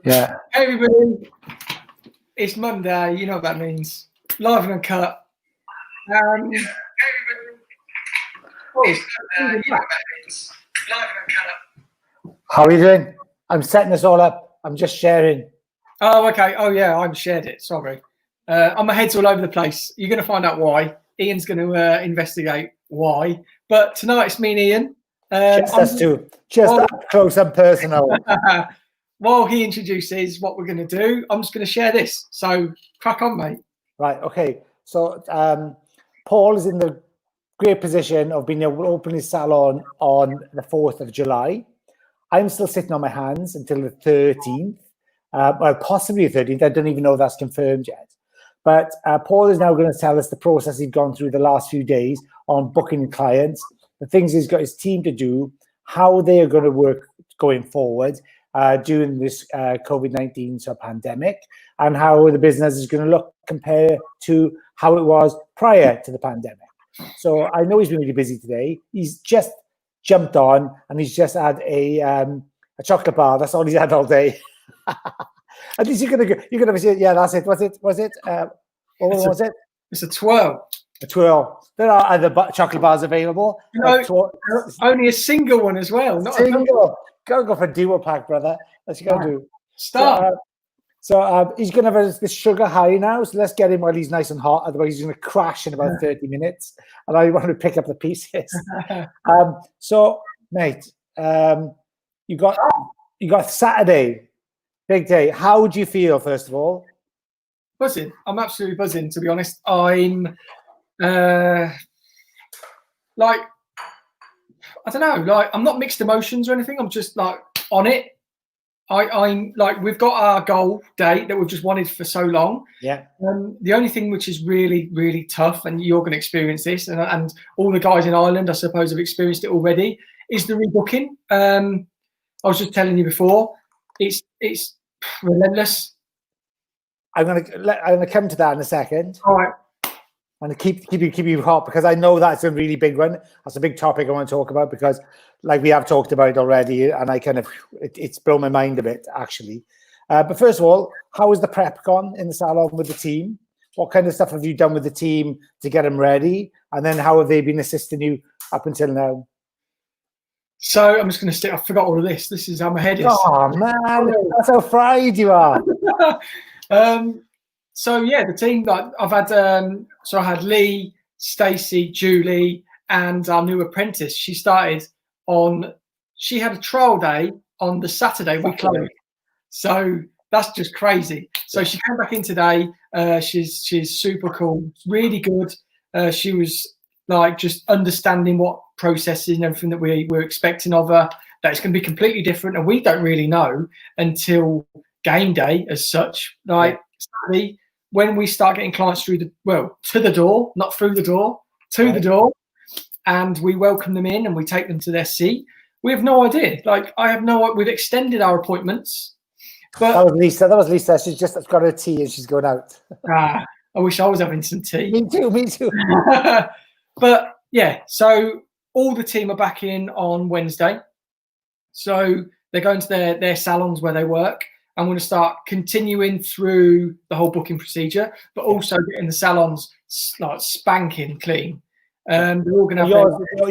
Yeah. Hey everybody, it's Monday. You know what that means. Live and uncut. How are you doing? I'm setting this all up. I'm just sharing. Oh, okay. Oh, yeah, I've shared it. Sorry. My head's all over the place. You're going to find out why. Ian's going to investigate why. But tonight it's me and Ian. Just us two. Just up close and personal. While he introduces what we're going to do, I'm just going to share this. So crack on, mate. Right. Okay. So Paul is in the great position of being able to open his salon on the 4th of July. I'm still sitting on my hands until the 13th, well, possibly the 13th. I don't even know if that's confirmed yet. But Paul is now going to tell us the process he's gone through the last few days on booking clients, the things he's got his team to do, how they are going to work going forward during this COVID-19 pandemic, and how the business is going to look compared to how it was prior to the pandemic. So I know he's been really busy today. He's just jumped on and he's just had a chocolate bar. That's all he's had all day. At least you're gonna say, yeah, that's it. Was it? What was it? It's a twirl. A twirl. There are other chocolate bars available. Only a single one as well. Not single. Gotta go for a duo pack, brother. That's what you gotta do. Start. So he's going to have this sugar high now. So let's get him while he's nice and hot. Otherwise, he's going to crash in about 30 minutes. And I want to pick up the pieces. So, mate, you got Saturday, big day. How do you feel, first of all? Buzzing. I'm absolutely buzzing, to be honest. I'm I don't know. Like, I'm not mixed emotions or anything. I'm just like on it. I'm like, we've got our goal date that we've just wanted for so long. Yeah. The only thing which is really, really tough, and you're going to experience this, and all the guys in Ireland, I suppose, have experienced it already, is the rebooking. I was just telling you before, it's relentless. I'm gonna come to that in a second. All right. And keep you hot, because I know that's a really big one. That's a big topic I want to talk about, because like we have talked about it already, and I kind of it's blown my mind a bit actually. But first of all, how has the prep gone in the salon with the team? What kind of stuff have you done with the team to get them ready? And then how have they been assisting you up until now? So I'm just going to stick. I forgot all of this. This is how my head is. Oh man, that's how fried you are. So yeah, the team that I've had. So I had Lee, Stacey, Julie, and our new apprentice. She had a trial day on the Saturday we closed. So that's just crazy. So she came back in today. She's super cool, really good. She was like just understanding what processes and everything that we were expecting of her. That it's going to be completely different, and we don't really know until game day as such. Like Saturday, when we start getting clients to the door, not through the door, to the door, and we welcome them in and we take them to their seat. We have no idea. Like, I have no idea. We've extended our appointments. But that was Lisa. She's just got her tea and she's going out. I wish I was having some tea. Me too. But yeah, so all the team are back in on Wednesday. So they're going to their salons where they work. I'm going to start continuing through the whole booking procedure, but also getting the salons like spanking clean. They're all going to have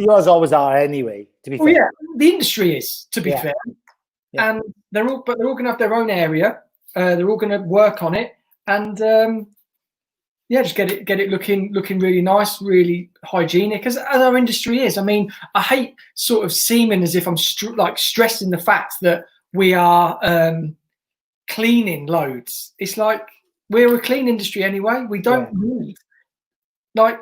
yours always are anyway. To be fair, yeah, the industry is, to be fair, and they're all going to have their own area. They're all going to work on it, and just get it looking really nice, really hygienic, as our industry is. I mean, I hate sort of seeming as if I'm stressing the fact that we are cleaning loads. It's like, we're a clean industry anyway. We don't need, like,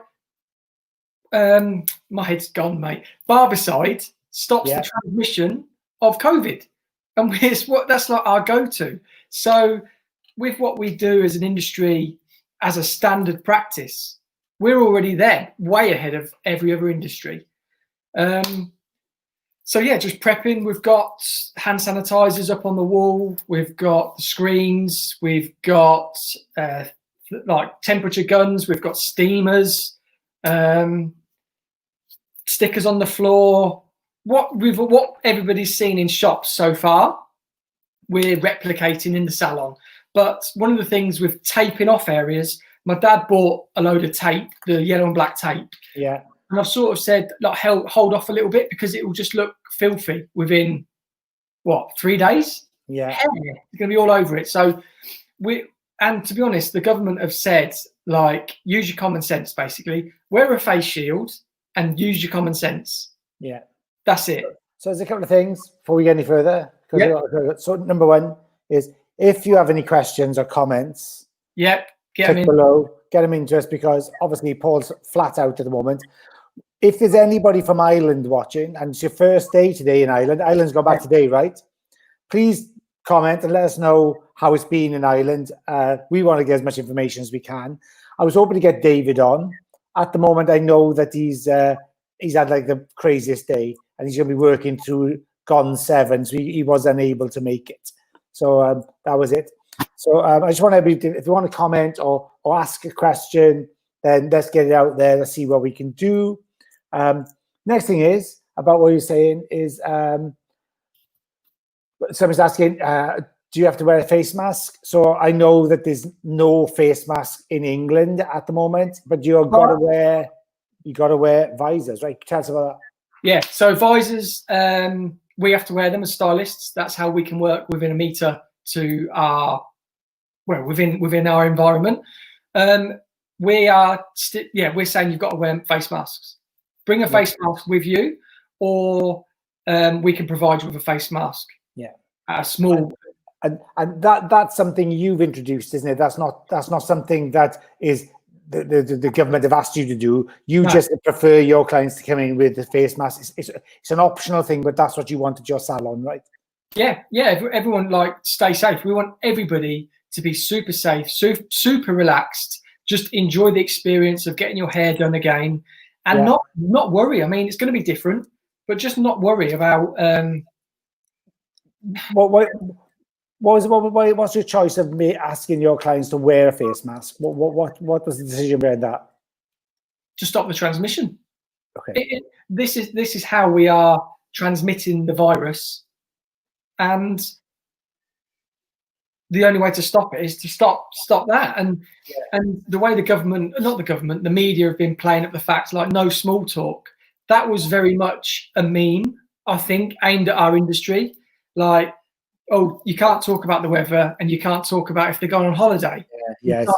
my head's gone, mate. Barbicide stops the transmission of COVID, and that's like our go-to. So with what we do as an industry, as a standard practice, we're already there, way ahead of every other industry. So yeah, just prepping. We've got hand sanitizers up on the wall. We've got the screens. We've got like temperature guns. We've got steamers, stickers on the floor. What everybody's seen in shops so far. we're replicating in the salon. But one of the things with taping off areas, my dad bought a load of tape, the yellow and black tape. Yeah. And I've sort of said, like, hold off a little bit because it will just look filthy within, what, 3 days? Yeah. Hell yeah, it's going to be all over it. So and to be honest, the government have said, like, use your common sense, basically. Wear a face shield and use your common sense. Yeah. That's it. So there's a couple of things before we get any further. Yep. So number one is, if you have any questions or comments, Yep, get them in. below, get them into us, because obviously Paul's flat out at the moment. If there's anybody from Ireland watching and it's your first day today in Ireland, Ireland's gone back today, right? Please comment and let us know how it's been in Ireland. We want to get as much information as we can. I was hoping to get David on. At the moment, I know that he's had like the craziest day, and he's going to be working through Gone 7, so he was unable to make it. So that was it. So I just want everybody, if you want to comment or ask a question, then let's get it out there. Let's see what we can do. Next thing is about what you're saying is someone's asking, do you have to wear a face mask? So I know that there's no face mask in England at the moment, but you've got to wear visors, right? Tell us about that. Yeah, so visors, we have to wear them as stylists. That's how we can work within a meter to our, well, within our environment. We're saying you've got to wear face masks. Bring a face mask with you, or we can provide you with a face mask. Yeah, a small. And that's something you've introduced, isn't it? That's not something that is the government have asked you to do. You just prefer your clients to come in with the face mask. It's an optional thing, but that's what you want at your salon, right? Yeah. Everyone, like, stay safe. We want everybody to be super safe, super relaxed. Just enjoy the experience of getting your hair done again, and not worry. I mean, it's going to be different, but just not worry about. What's your choice of me asking your clients to wear a face mask? What was the decision behind that? To stop the transmission. Okay. This is how we are transmitting the virus, and the only way to stop it is to stop that. And the way the media have been playing up the fact, like, no small talk. That was very much a meme, I think, aimed at our industry. Like, oh, you can't talk about the weather, and you can't talk about if they're going on holiday. Yes.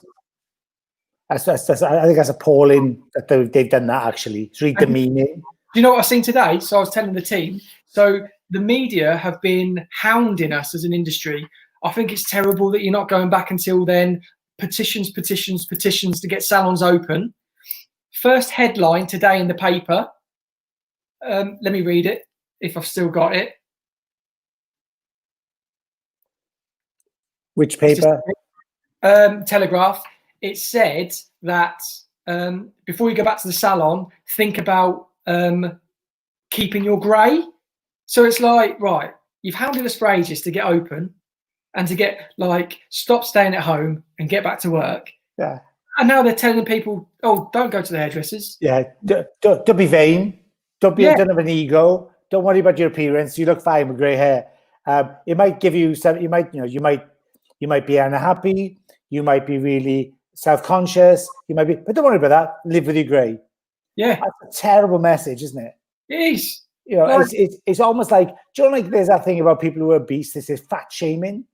I think that's appalling that they've done that, actually. Read the meaning. Do you know what I've seen today? So I was telling the team. So the media have been hounding us as an industry. I think it's terrible that you're not going back until then. Petitions to get salons open. First headline today in the paper. Let me read it if I've still got it. Which paper? Telegraph. It said that before you go back to the salon, think about keeping your grey. So it's like, right, you've hounded us for ages to get open and to get, like, stop staying at home and get back to work. Yeah. And now they're telling people, oh, don't go to the hairdressers. Yeah. Don't be vain. Don't have an ego. Don't worry about your appearance. You look fine with grey hair. It might give you some. You might be unhappy. You might be really self-conscious. But don't worry about that. Live with your grey. Yeah. That's a terrible message, isn't it? It is. You know, it's almost like, do you know, like, there's that thing about people who are obese. This is fat shaming.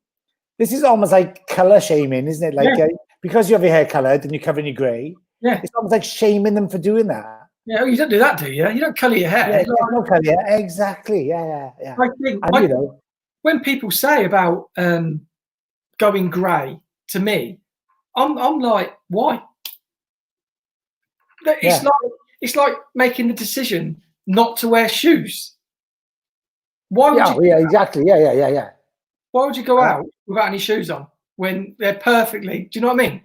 This is almost like colour shaming, isn't it? Like, because you have your hair coloured and you're covering your grey. Yeah. It's almost like shaming them for doing that. Yeah, well, you don't do that, do you? You don't colour your hair. Yeah, you don't colour your hair. Exactly. Yeah. I think, when people say about going grey, to me, I'm like, why? It's like making the decision not to wear shoes. Why would you? Yeah, exactly. Yeah. Why would you go out without any shoes on when they're perfectly? Do you know what I mean?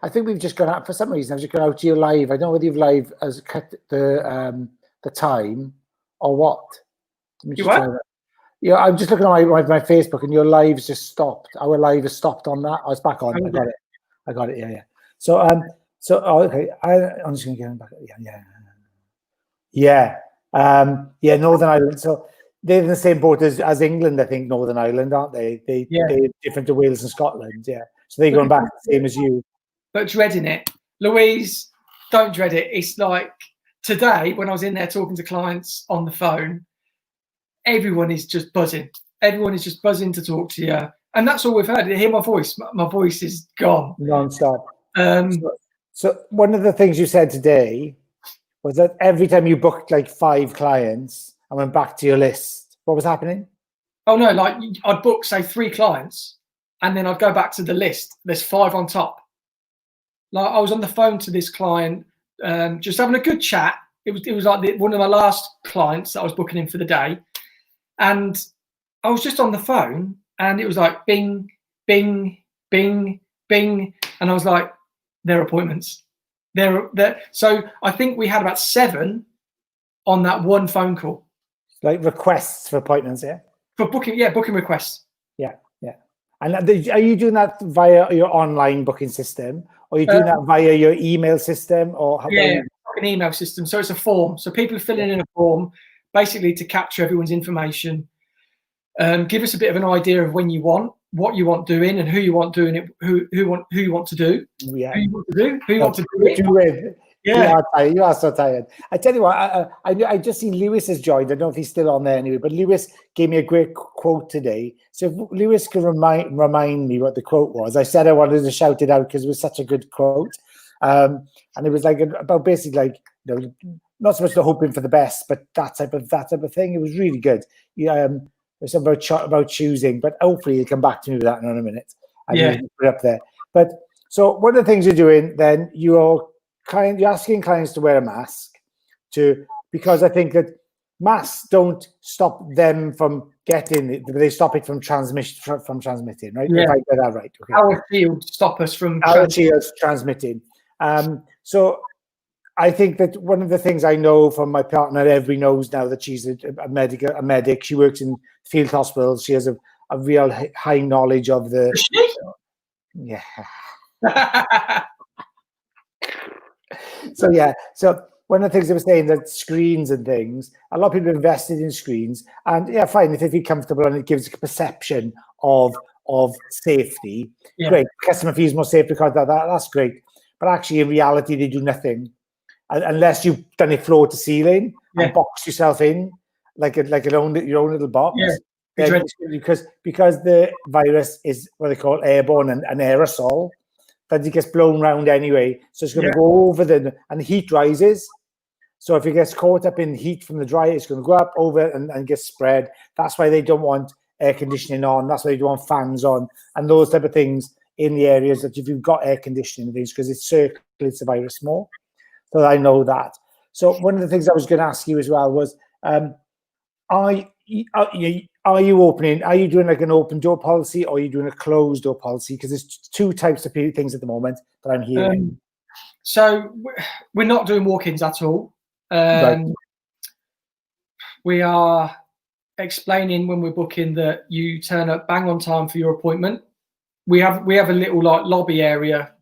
I think we've just gone out for some reason. I've just gone out to your live. I don't know whether you've live as cut the time or what. You what? Yeah, I'm just looking at my Facebook, and your live's just stopped. Our live has stopped on that. Oh, it's back on. I got it. Yeah. So okay. I'm just going to get back. Yeah. Northern Ireland. So they're in the same boat as England, I think, Northern Ireland, aren't they? They're different to Wales and Scotland, yeah. So they're going back the same as you. But dreading it. Louise, don't dread it. It's like today when I was in there talking to clients on the phone, everyone is just buzzing. Everyone is just buzzing to talk to you. And that's all we've heard. You hear my voice. My voice is gone. Non-stop. So one of the things you said today was that every time you booked like 5 clients and went back to your list, what was happening? Oh, no, like I'd book, say, 3 clients, and then I'd go back to the list. There's 5 on top. Like I was on the phone to this client, just having a good chat. It was like one of my last clients that I was booking in for the day. And I was just on the phone, and it was like bing, bing, bing, bing. And I was like, their appointments. So I think we had about 7 on that one phone call. Like requests for appointments, yeah? For booking, booking requests. Yeah. And are you doing that via your online booking system? Or are you doing that via your email system? Or an email system. So it's a form. So people are filling in a form basically to capture everyone's information. Give us a bit of an idea of when you want, what you want doing, and who you want doing it, who you want to do, who you want to do, who you want to do it. Yeah, you are so tired. I tell you what, I just seen Lewis has joined. I don't know if he's still on there anyway, but Lewis gave me a great quote today. So if Lewis can remind me what the quote was. I said I wanted to shout it out because it was such a good quote, and it was like about basically like, you know, not so much the hoping for the best, but that type of thing. It was really good. There's something about choosing, but hopefully you'll come back to me with that in a minute. Put it up there. But so one of the things you're doing then, you're asking clients to wear a mask because I think that masks don't stop them from getting it, they stop it from transmitting, right? Yeah. If I get that right. Okay. Our shields stop us from transmitting. So I think that one of the things I know from my partner, everybody knows now that she's a medic. She works in field hospitals. She has a real high knowledge of the. Is she? Yeah. So one of the things I was saying, that screens and things, a lot of people invested in screens, and yeah, fine, if they feel comfortable and it gives a perception of safety, great. Customer feels more safe because of that. That's great. But actually, in reality, they do nothing unless you've done it floor to ceiling and box yourself in like your own little box. Yeah. Because the virus is what they call airborne and aerosol, that it gets blown around anyway. So it's going to go over and the heat rises. So if it gets caught up in heat from the dryer, it's going to go up over and get spread. That's why they don't want air conditioning on. That's why they don't want fans on and those type of things in the areas that if you've got air conditioning and things, because it circulates the virus more. So I know that. So one of the things I was going to ask you as well was, are you doing like an open door policy, or are you doing a closed door policy? Because there's 2 types of things at the moment that I'm hearing. So we're not doing walk-ins at all. Right. We are explaining when we're booking that you turn up bang on time for your appointment. We have a little like lobby area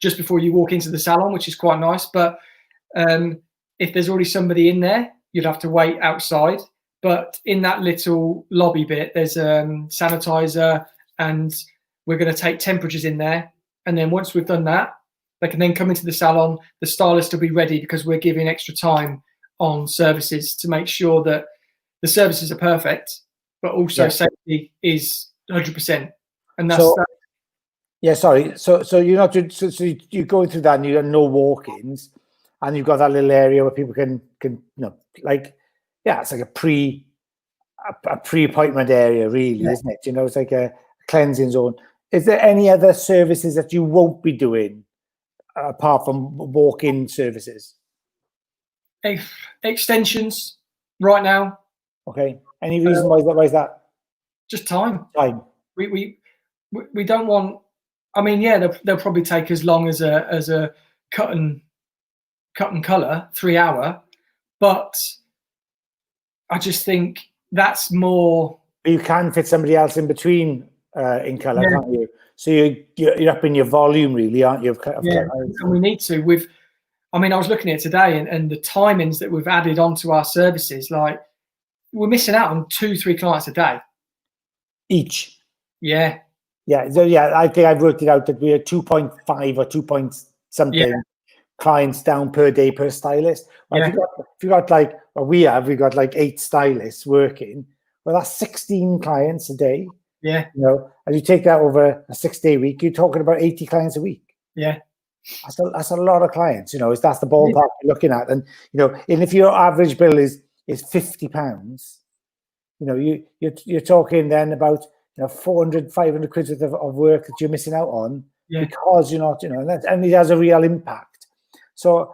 just before you walk into the salon, which is quite nice. But if there's already somebody in there, you'd have to wait outside. But in that little lobby bit, there's sanitizer, and we're going to take temperatures in there. And then once we've done that, they can then come into the salon. The stylist will be ready because we're giving extra time on services to make sure that the services are perfect, but also safety is 100%. And that's sorry. So you're not so you're going through that, and you have no walk-ins, and you've got that little area where people can it's like a pre-appointment area, really, isn't it? It's like a cleansing zone. Is there any other services that you won't be doing apart from walk-in services? Extensions right now. Okay. Any reason why is that? Just time. We We don't want. I mean, they'll probably take as long as a cut and color 3 hour, but I just think that's more. You can fit somebody else in between in color, can't you? So you're up in your volume, really, aren't you? And we need to. I was looking at it today, and the timings that we've added onto our services, like we're missing out on 2-3 clients a day each. Yeah. Yeah. So yeah, I think I've worked it out that we are 2.5 or 2 point something clients down per day per stylist. Well, if you got like, well, we've got like 8 stylists working. Well, that's 16 clients a day. Yeah. You know, and you take that over a 6-day week, you're talking about 80 clients a week. Yeah. That's a lot of clients, you know, that's the ballpark you're looking at. And, you know, and if your average bill is £50, you know, you're talking then about, you know, 400, 500 quid worth of work that you're missing out on because you're not, you know, and it has a real impact. So,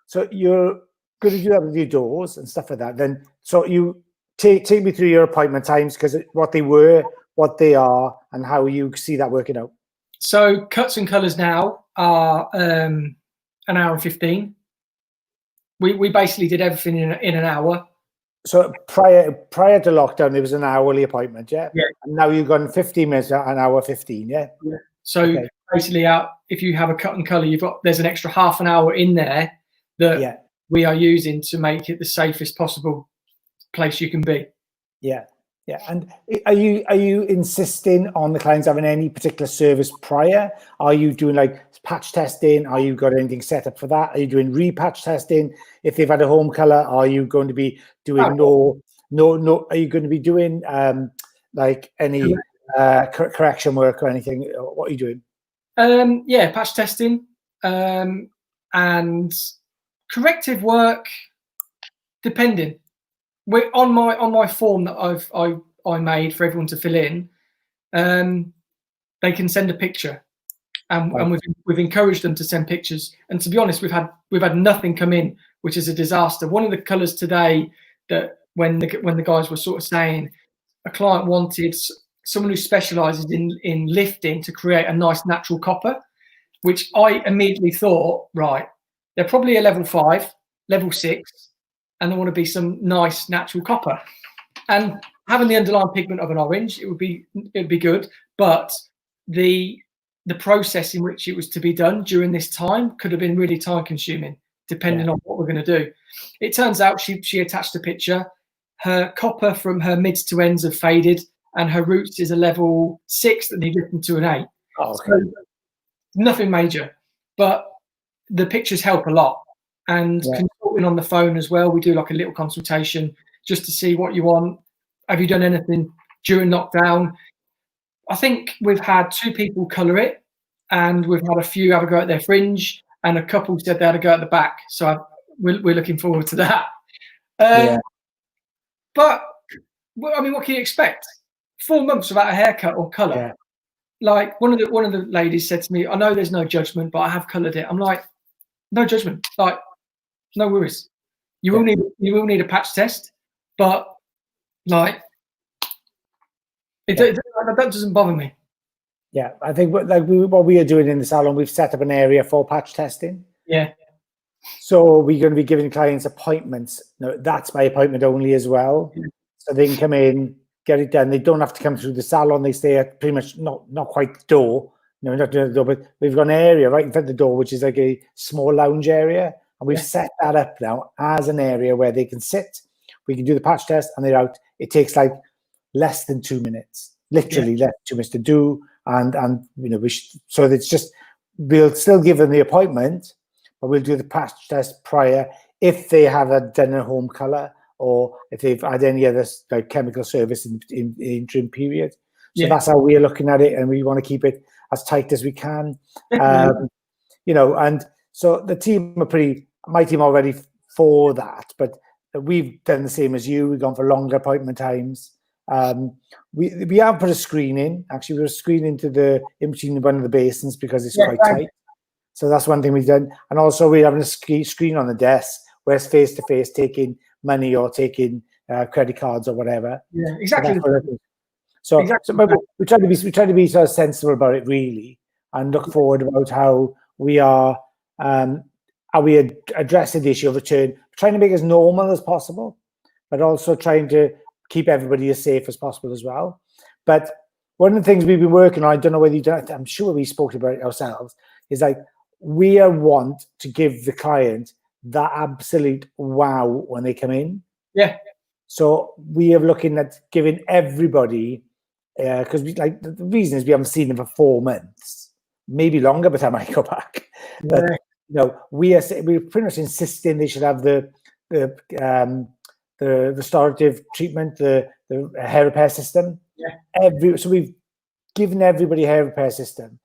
so you're going to do that with your doors and stuff like that. Then, so you take me through your appointment times, because what they were, what they are, and how you see that working out. So cuts and colours now are an hour and 15. We basically did everything in an hour. So prior to lockdown, there was an hourly appointment, yeah? Yeah. And now you've gone 15 minutes, an hour 15, yeah? Yeah. So basically, if you have a cut and colour, there's an extra half an hour in there that we are using to make it the safest possible place you can be. Yeah. Yeah. And are you insisting on the clients having any particular service prior? Are you doing like patch testing? Are you got anything set up for that? Are you doing repatch testing? If they've had a home color, are you going to be doing no? Are you going to be doing like any correction work or anything? What are you doing? Yeah, patch testing and corrective work, depending. We're on my form that I made for everyone to fill in. They can send a picture, and we've encouraged them to send pictures. And to be honest, we've had nothing come in, which is a disaster. One of the colours today that when the guys were sort of saying, a client wanted someone who specialises in lifting to create a nice natural copper, which I immediately thought, right, they're probably a level 5, level 6. And they want to be some nice natural copper, and having the underlying pigment of an orange, it would be good. But the process in which it was to be done during this time could have been really time consuming, depending on what we're going to do. It turns out she attached a picture. Her copper from her mids to ends have faded, and her roots is a level 6 that need lifting to an 8. Oh, okay. So nothing major, but the pictures help a lot. And consulting on the phone as well. We do like a little consultation just to see what you want. Have you done anything during lockdown? I think we've had 2 people colour it, and we've had a few have a go at their fringe, and a couple said they had a go at the back. So we're looking forward to that. But I mean, what can you expect? 4 months without a haircut or colour. Yeah. Like one of the ladies said to me, "I know there's no judgment, but I have coloured it." I'm like, no judgment. Like, no worries. You will need a patch test, but like that doesn't bother me. Yeah, I think what we are doing in the salon, we've set up an area for patch testing. Yeah. So we're going to be giving clients appointments. No, that's by appointment only as well. So they can come in, get it done. They don't have to come through the salon. They stay at pretty much not quite the door. No, not the door, but we've got an area right in front of the door, which is like a small lounge area. And we've set that up now as an area where they can sit. We can do the patch test and they're out. It takes like less than 2 minutes, literally less than 2 minutes to do. And you know, so it's just, we'll still give them the appointment, but we'll do the patch test prior if they have done a home color or if they've had any other like chemical service in the interim period. So that's how we're looking at it, and we want to keep it as tight as we can. You know, and so the team are my team are ready for that, but we've done the same as you. We've gone for longer appointment times. We have put a screen in. Actually, we were screening in between one of the basins because it's quite tight. So that's one thing we've done. And also we're having a screen on the desk where it's face-to-face taking money or taking credit cards or whatever. Yeah, exactly. So we try to be sort of sensible about it really, and look forward about how we are addressing the issue of return, trying to make it as normal as possible, but also trying to keep everybody as safe as possible as well. But one of the things we've been working on, I don't know whether you done, I'm sure we spoke about it ourselves, is like we want to give the client that absolute wow when they come in. Yeah. So we are looking at giving everybody, because the reason is we haven't seen them for 4 months, maybe longer by the time I go back. But we're pretty much insisting they should have the restorative treatment, the hair repair system. So we've given everybody a hair repair system.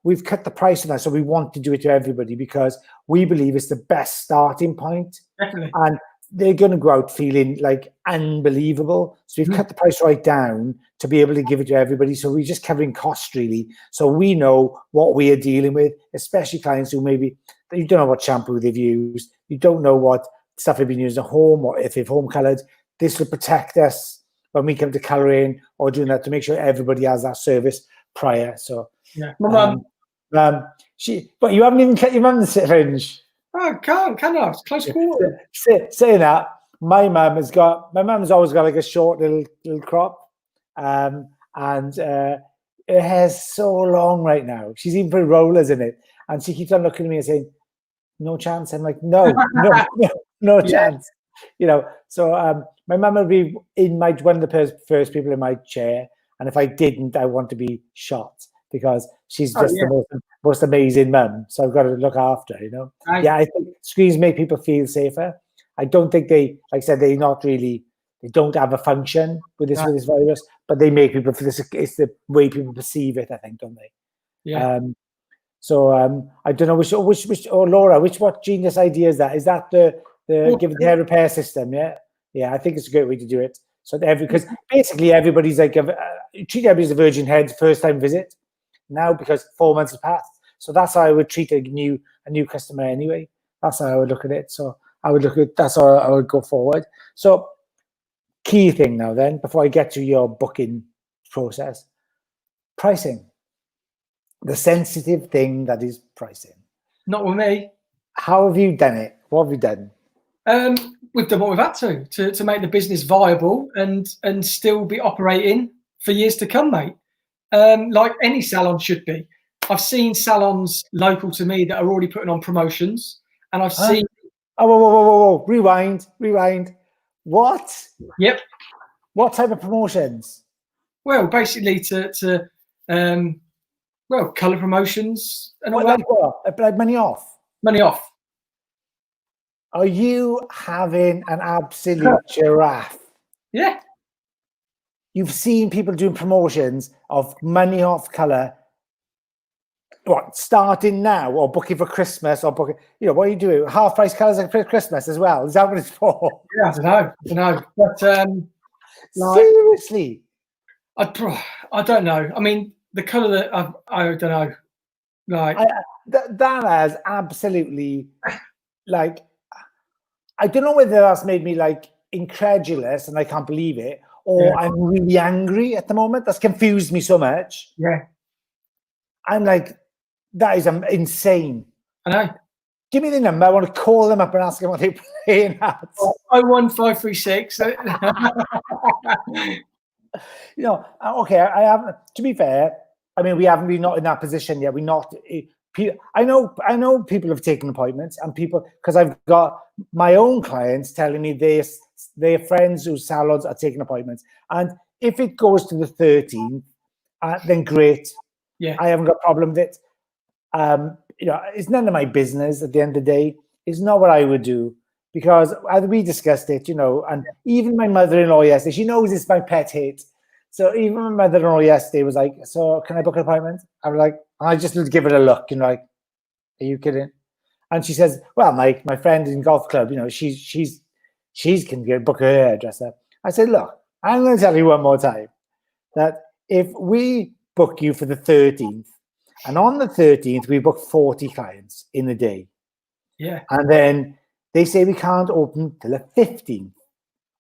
We've cut the price on that, so we want to do it to everybody because we believe it's the best starting point. Definitely. And they're going to go out feeling like unbelievable. So we've cut the price right down to be able to give it to everybody. So we're just covering costs really. So we know what we are dealing with, especially clients who maybe you don't know what shampoo they've used, you don't know what stuff they've been using at home, or if they've home colored. This will protect us when we come to coloring or doing that to make sure everybody has that service prior. So my mum, but you haven't even cut your mum's fringe. Oh, can I? It's close quarter. Saying that, my mum's always got like a short little crop, and her hair's so long right now. She's even put rollers in it, and she keeps on looking at me and saying, "No chance." I'm like, "No chance." So my mum will be one of the first people in my chair, and if I didn't, I want to be shot because she's just the most amazing mum. So I've got to look after her, Nice. Yeah, I think screens make people feel safer. I don't think they don't have a function with this virus, but they make people feel it's the way people perceive it, I think, don't they? Yeah. I don't know Laura, what genius idea is that? Is that the give the hair repair system? Yeah, I think it's a great way to do it. So because basically everybody's like treat everybody as a virgin head first time visit now because 4 months have passed. So that's how I would treat a new customer anyway. That's how I would look at it. So that's how I would go forward. So key thing now then, before I get to your booking process, pricing. The sensitive thing that is pricing. Not with me. How have you done it? What have you done? We've done what we've had to make the business viable and still be operating for years to come, mate. Like any salon should be. I've seen salons local to me that are already putting on promotions, and I've seen. Oh, whoa! Rewind. What? Yep. What type of promotions? Well, basically to colour promotions and all that. Like money off. Money off. Are you having an absolute giraffe? Yeah. You've seen people doing promotions of money off colour. What, starting now or booking for Christmas or booking, what are you doing? Half price colours for Christmas as well? Is that what it's for? Yeah, I don't know. But seriously? I don't know. I mean, the colour that I don't know. Like that has absolutely I don't know whether that's made me incredulous and I can't believe it, or I'm really angry at the moment. That's confused me so much. Yeah. I'm like, that is insane. I know. Give me the number. I want to call them up and ask them what they're playing at. 01536. Okay, I haven't, to be fair, I mean, we haven't been not in that position yet. We're not. I know people have taken appointments, and people, because I've got my own clients telling me their friends whose salons are taking appointments, and if it goes to the 13th, then great. Yeah, I haven't got a problem with it. It's none of my business at the end of the day. It's not what I would do, because as we discussed it, and even my mother-in-law yesterday, she knows it's my pet hate. So even my mother-in-law yesterday was like, "So can I book an appointment?" I was like, I just need to give it a look, like, "Are you kidding?" And she says, "Well, my friend in golf club, she's can book her hairdresser." I said, "Look, I'm going to tell you one more time that if we book you for the 13th, and on the 13th we book 40 clients in a day, and then they say we can't open till the 15th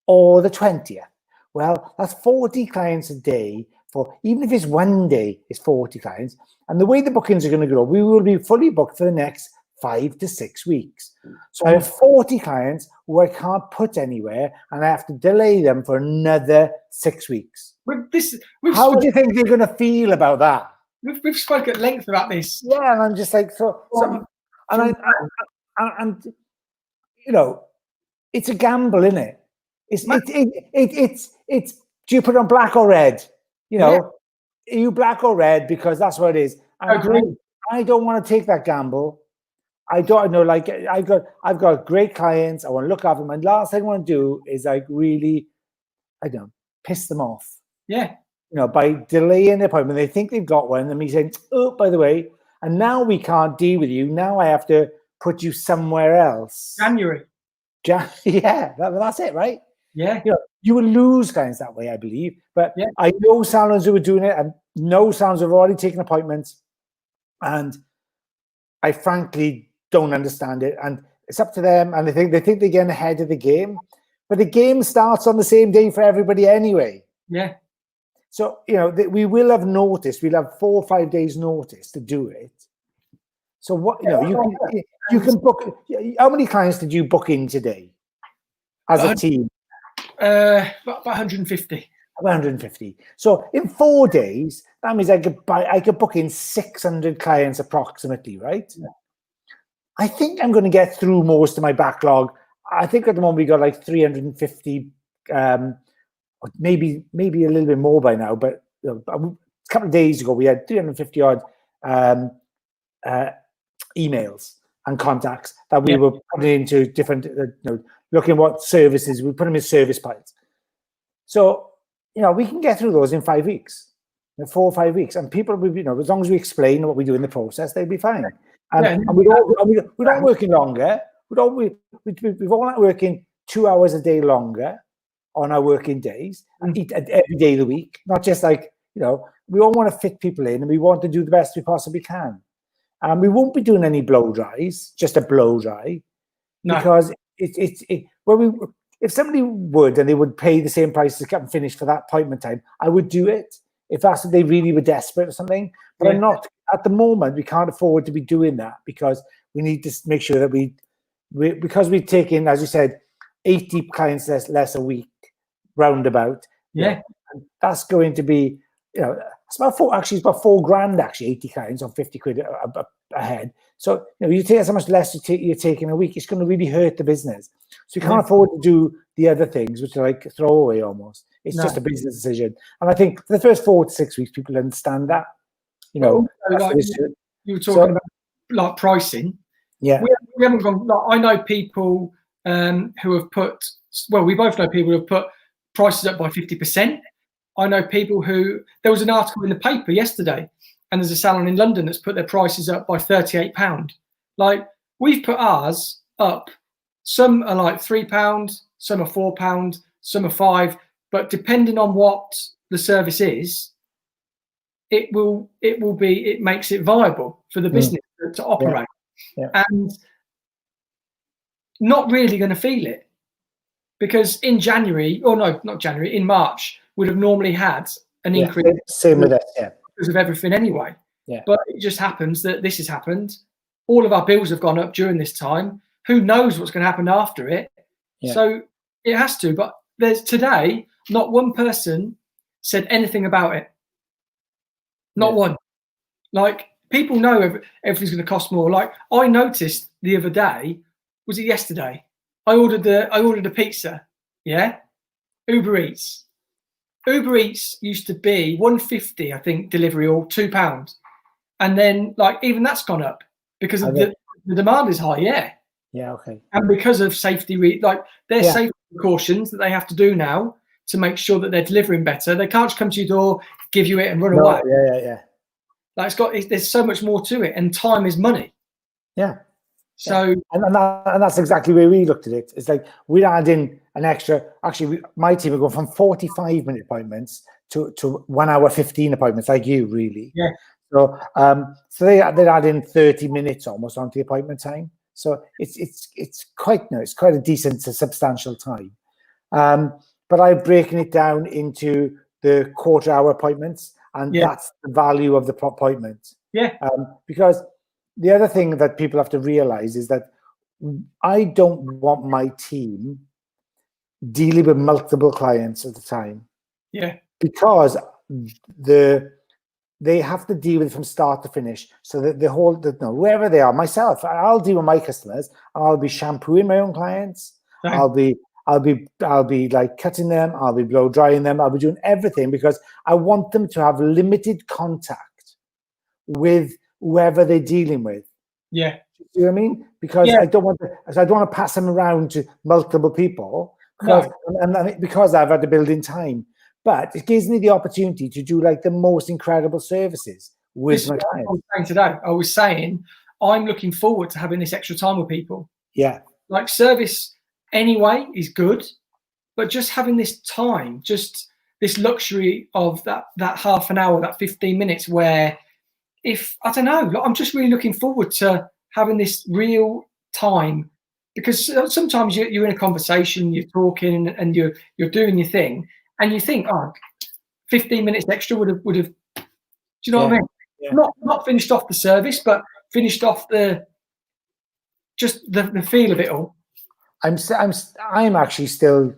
or the 20th. Well, that's 40 clients a day for, even if it's one day, it's 40 clients. And the way the bookings are going to grow, we will be fully booked for the next 5 to 6 weeks. So I have 40 clients who I can't put anywhere, and I have to delay them for another 6 weeks. How do you think they're going to feel about that?" We've spoken at length about this. Yeah, and I'm just like, it's a gamble, isn't it? It's do you put on black or red? You know, are you black or red? Because that's what it is. I agree. I don't want to take that gamble. I don't know. Like I've got great clients. I want to look after them. And last thing I want to do is like really, I don't know, piss them off. Yeah. You know, by delaying the appointment. They think they've got one, and me saying, "Oh, by the way, and now we can't deal with you. Now I have to put you somewhere else." January. Yeah, that's it, right? Yeah. You know, you will lose clients that way, I believe. But yeah. I know salons who are doing it, and no salons have already taken appointments, and I frankly don't understand it. And it's up to them. And they think they're getting ahead of the game, but the game starts on the same day for everybody anyway. Yeah. So, you know, we will have notice. We'll have 4 or 5 days notice to do it. So what, you know, you can book. How many clients did you book in today as a team? About 150. 150. So in 4 days, that means I could book in 600 clients approximately, right? Yeah. I think I'm going to get through most of my backlog. I think at the moment we got like 350, maybe a little bit more by now. But a couple of days ago, we had 350 odd emails and contacts that we were putting into different, looking at what services we put them in service piles. So, you know, we can get through those in 5 weeks, 4 or 5 weeks, and people will, you know, as long as we explain what we do in the process, they'll be fine. And we're not working longer. We've all not working 2 hours a day longer on our working days, every day of the week. Not just like, you know, we all want to fit people in, and we want to do the best we possibly can. And we won't be doing any blow dries, just a blow dry, because if somebody would, and they would pay the same price to come finish for that appointment time, I would do it if that's what they really were desperate or something. But I'm not at the moment. We can't afford to be doing that, because we need to make sure that because we've taken, as you said, 80 clients less a week, roundabout. Yeah, and that's going to be, you know, it's about $4,000 actually, 80 clients on 50 quid a head. So, you know, you take how much less you're taking a week, it's going to really hurt the business. So you can't afford to do the other things, which are like throwaway almost. It's just a business decision. And I think for the first 4 to 6 weeks, people understand that. You know, you were talking about like pricing. Yeah, we haven't gone. Like, I know people who have put. Well, we both know people who have put prices up by 50%. I know people who. There was an article in the paper yesterday, and there's a salon in London that's put their prices up by £38. Like, we've put ours up. Some are like £3, some are £4, some are £5. But depending on what the service is, it makes it viable for the business to operate. And not really going to feel it, because in January, or no, not January, in March, would have normally had an increase. Same with us, because of everything anyway. Yeah. But it just happens that this has happened. All of our bills have gone up during this time. Who knows what's going to happen after it? Yeah. So it has to. But there's today, not one person said anything about it. Not one. Like, people know everything's going to cost more. Like, I noticed the other day, was it yesterday? I ordered a pizza. Yeah, Uber Eats. Uber Eats used to be £1.50, I think, delivery, or £2, and then like even that's gone up because of the demand is high. Yeah. Okay. And because of safety, there's safety precautions that they have to do now to make sure that they're delivering better. They can't just come to your door, give you it, and run away. Yeah. Like, there's so much more to it, and time is money. Yeah. So and that's exactly where we looked at it. It's like we're adding an extra. Actually, my team are going from 45-minute appointments to 1 hour 15 appointments, like you, really. Yeah. So they're adding 30 minutes almost onto the appointment time. So it's quite it's quite a decent, substantial time. But I'm breaking it down into the quarter-hour appointments, and that's the value of the appointment. Yeah. Because the other thing that people have to realize is that I don't want my team dealing with multiple clients at the time. Yeah. Because they have to deal with it from start to finish. So that wherever they are, myself, I'll deal with my customers. I'll be shampooing my own clients. Right. I'll be like cutting them, I'll be blow drying them, I'll be doing everything because I want them to have limited contact with whoever they're dealing with. Yeah. You know what I mean? Because I don't want to pass them around to multiple people because because I've had to build in time. But it gives me the opportunity to do like the most incredible services with my clients. I was saying today, I was saying I'm looking forward to having this extra time with people. Yeah. Like service anyway is good, but just having this time, just this luxury of that half an hour, that 15 minutes where if, I don't know, I'm just really looking forward to having this real time, because sometimes you're in a conversation, you're talking and you're doing your thing and you think, 15 minutes extra would have, do you know what I mean? Yeah. Not finished off the service, but finished off the feel of it all. I'm actually still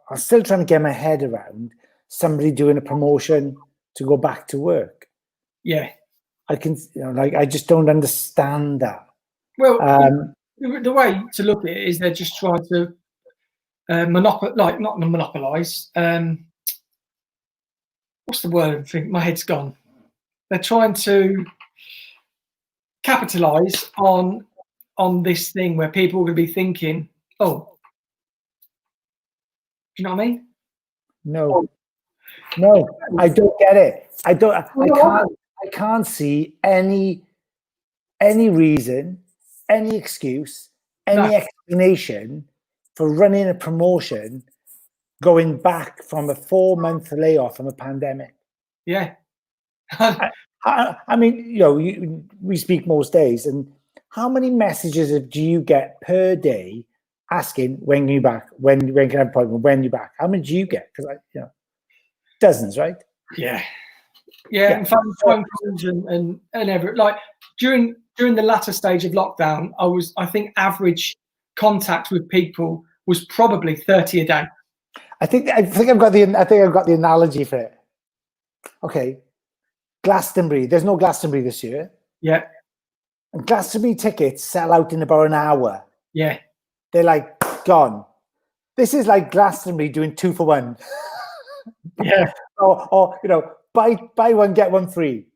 trying to get my head around somebody doing a promotion to go back to work. Yeah. I can, I just don't understand that. Well, the way to look at it is they're just trying to monopolize. What's the word? I think my head's gone. They're trying to capitalize on this thing where people are going to be thinking, oh, do you know what I mean? No, I don't get it. I can't see any reason, any excuse, any explanation for running a promotion going back from a 4-month layoff from a pandemic. Yeah. I mean, we speak most days, and how many messages do you get per day asking when you're back, when can I have an appointment, when you're back? How many do you get? Because dozens, right? Yeah. And phone calls and everything. Like during the latter stage of lockdown, I think average contact with people was probably 30 a day. I think I've got the analogy for it. Okay, Glastonbury. There's no Glastonbury this year. Yeah. And Glastonbury tickets sell out in about an hour. Yeah. They're like gone. This is like Glastonbury doing 2 for 1. Yeah. or buy one get one free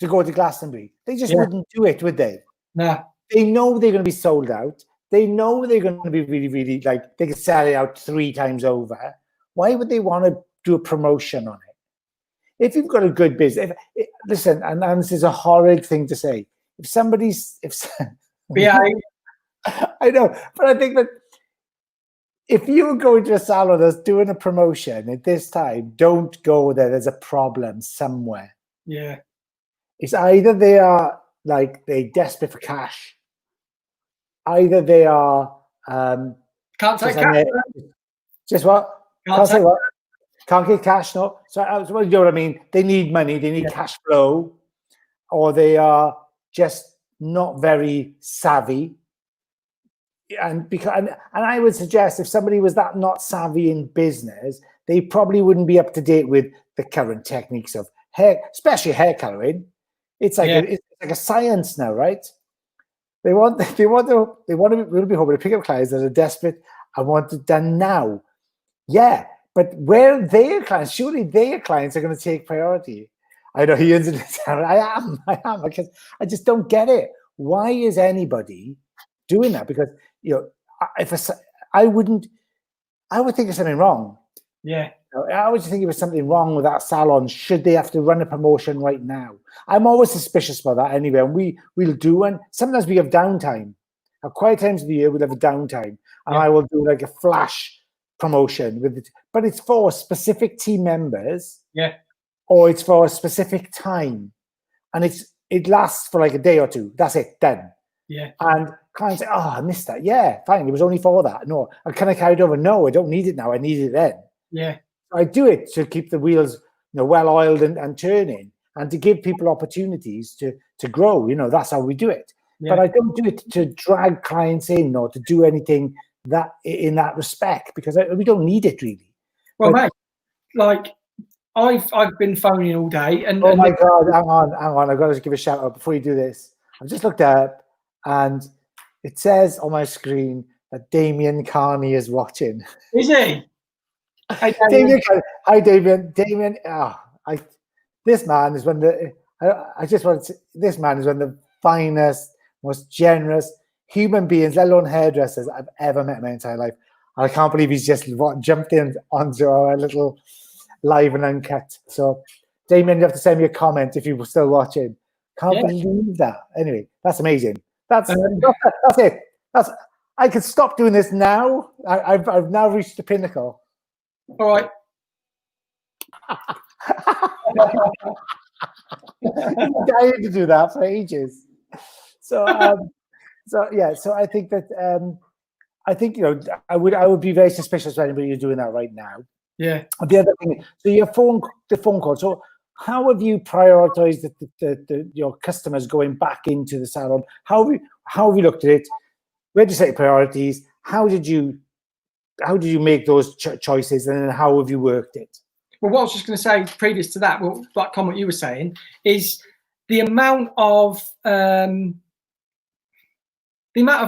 to go to Glastonbury. They just wouldn't do it, would they? No. They know they're going to be sold out. They know they're going to be really, really they could sell it out 3 times over. Why would they want to do a promotion on it? If you've got a good business, listen, and this is a horrid thing to say. Yeah, I know, but I think that if you go to a salon that's doing a promotion at this time, don't go there. There's a problem somewhere. Yeah. It's either they're desperate for cash. Either they are can't take cash. Just what? Can't say what? Can't get cash, no. So you know what I mean? They need money, they need cash flow, or they are just not very savvy. And I would suggest if somebody was that not savvy in business, they probably wouldn't be up to date with the current techniques of hair, especially hair coloring. It's like it's like a science now, right? They want to be home to pick up clients that are desperate and want it done now. Yeah, but where their clients, surely their clients are going to take priority. I know he ends it. I am because I just don't get it. Why is anybody doing that? Because I would think there's something wrong. Yeah. I would think there was something wrong with that salon. Should they have to run a promotion right now? I'm always suspicious about that anyway. And we'll do, and sometimes we have downtime. At quiet times of the year, we'll have a downtime. And I will do like a flash promotion but it's for specific team members. Yeah. Or it's for a specific time. And it lasts for like a day or two. That's it, done. Yeah. And clients say, oh, I missed that. Yeah, fine. It was only for that. No. And can I carry it over? No, I don't need it now. I need it then. Yeah. I do it to keep the wheels well oiled and turning, and to give people opportunities to grow. That's how we do it. Yeah. But I don't do it to drag clients in or to do anything that in that respect, because we don't need it really. Well, mate, like I've been phoning all day, and oh my God, hang on, I've got to give a shout out before you do this. I've just looked up, and it says on my screen that Damien Carney is watching. Is he? Hey, Damien, hi Damien. Damien, this man is one of the. I just want to say, this man is one of the finest, most generous human beings, let alone hairdressers, I've ever met in my entire life. I can't believe he's just jumped in onto our little live and uncut. So, Damien, you have to send me a comment if you were still watching. Can't believe that. Anyway, that's amazing. That's it. I can stop doing this now. I've now reached the pinnacle. All right. Dying to do that for ages. So I think that I would be very suspicious of anybody who's doing that right now. Yeah. The other thing, so the phone call. So how have you prioritized your customers going back into the salon? How have you looked at it? Where did you set priorities? How did you make those choices, and then how have you worked it? Well, what I was just going to say previous to that, well, that comment you were saying, is the amount of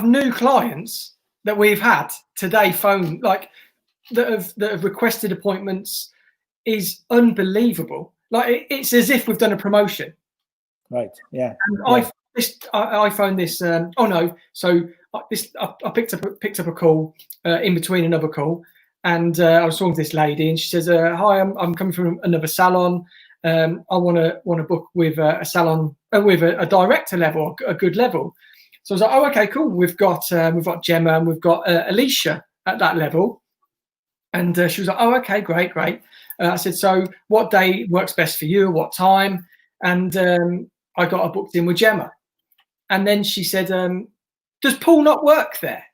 new clients that we've had today, phone that have requested appointments, is unbelievable. Like it's as if we've done a promotion. Right. Yeah. And I phoned this. So I picked up a call in between another call. And I was talking to this lady, and she says, "Hi, I'm coming from another salon. I want to book with a salon with a director level, a good level." So I was like, "Oh, okay, cool. We've got Gemma and we've got Alicia at that level." And she was like, "Oh, okay, great." I said, "So what day works best for you? What time?" And I got her booked in with Gemma. And then she said, "Does Paul not work there?"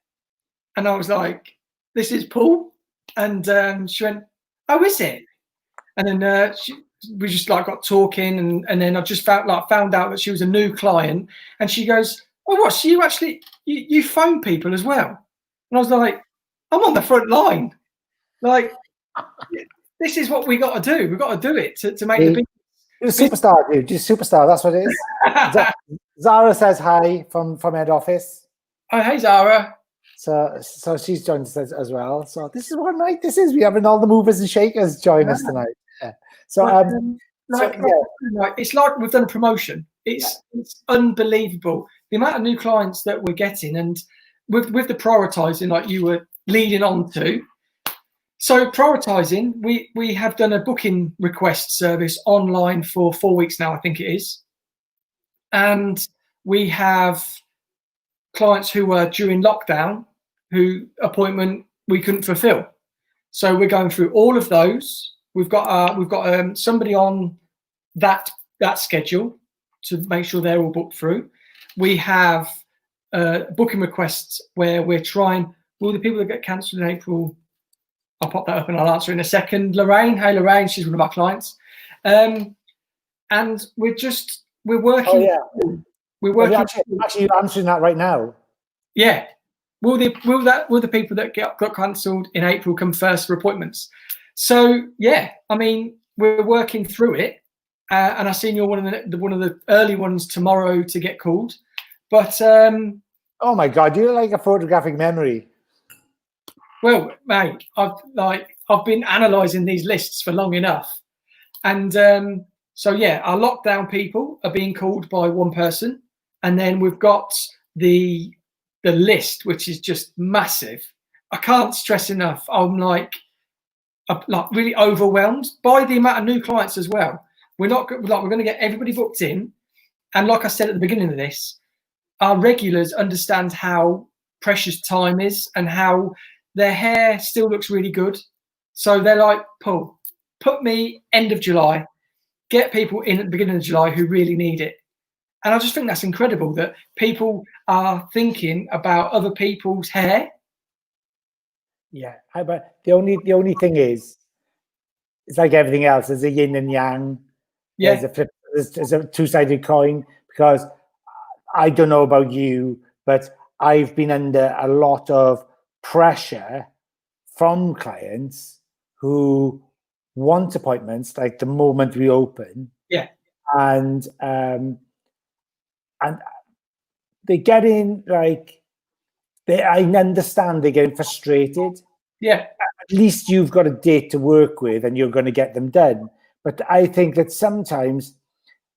And I was like, "This is Paul." And she went, "Oh, is it?" And then we just got talking, and then I just found out that she was a new client, and she goes, "Oh, what? So you actually you phone people as well?" And I was like, "I'm on the front line. Like, this is what we got to do. We've got to do it to make the business." You're a superstar, dude. You're a superstar. That's what it is. Zara says hi from head office. Oh, hey, Zara. So she's joined us as well. So this is what night this is. We're having all the movers and shakers join us tonight. Yeah. So it's like we've done a promotion. It's unbelievable the amount of new clients that we're getting, and with the prioritizing, like you were leading on to. So prioritizing, we have done a booking request service online for 4 weeks now, I think it is, and we have clients who were during lockdown who appointment we couldn't fulfill. So we're going through all of those. We've got somebody on that schedule to make sure they're all booked through. We have booking requests where we're trying. Will the people that get cancelled in April? I'll pop that up and I'll answer in a second. Lorraine, hey Lorraine, she's one of our clients, and we're working. Oh yeah. We're working. Actually, you're answering that right now. Yeah. Will the people that got cancelled in April come first for appointments? So yeah, I mean, we're working through it, and I've seen you're one of the early ones tomorrow to get called. But oh my God, you're like a photographic memory. Well, mate, I've been analysing these lists for long enough, and so yeah, our lockdown people are being called by one person, and then we've got the list, which is just massive. I can't stress enough. I'm really overwhelmed by the amount of new clients as well. We're going to get everybody booked in, and like I said at the beginning of this, our regulars understand how precious time is and how their hair still looks really good. So they're like, "Paul, put me end of July, get people in at the beginning of July who really need it." And I just think that's incredible that people are thinking about other people's hair. Yeah, but the only thing is, it's like everything else. There's a yin and yang. Yeah. There's a flip. There's a two-sided coin, because I don't know about you, but I've been under a lot of pressure from clients who want appointments like the moment we open. Yeah. And they get in I understand they're getting frustrated. Yeah. At least you've got a date to work with and you're going to get them done. But I think that sometimes,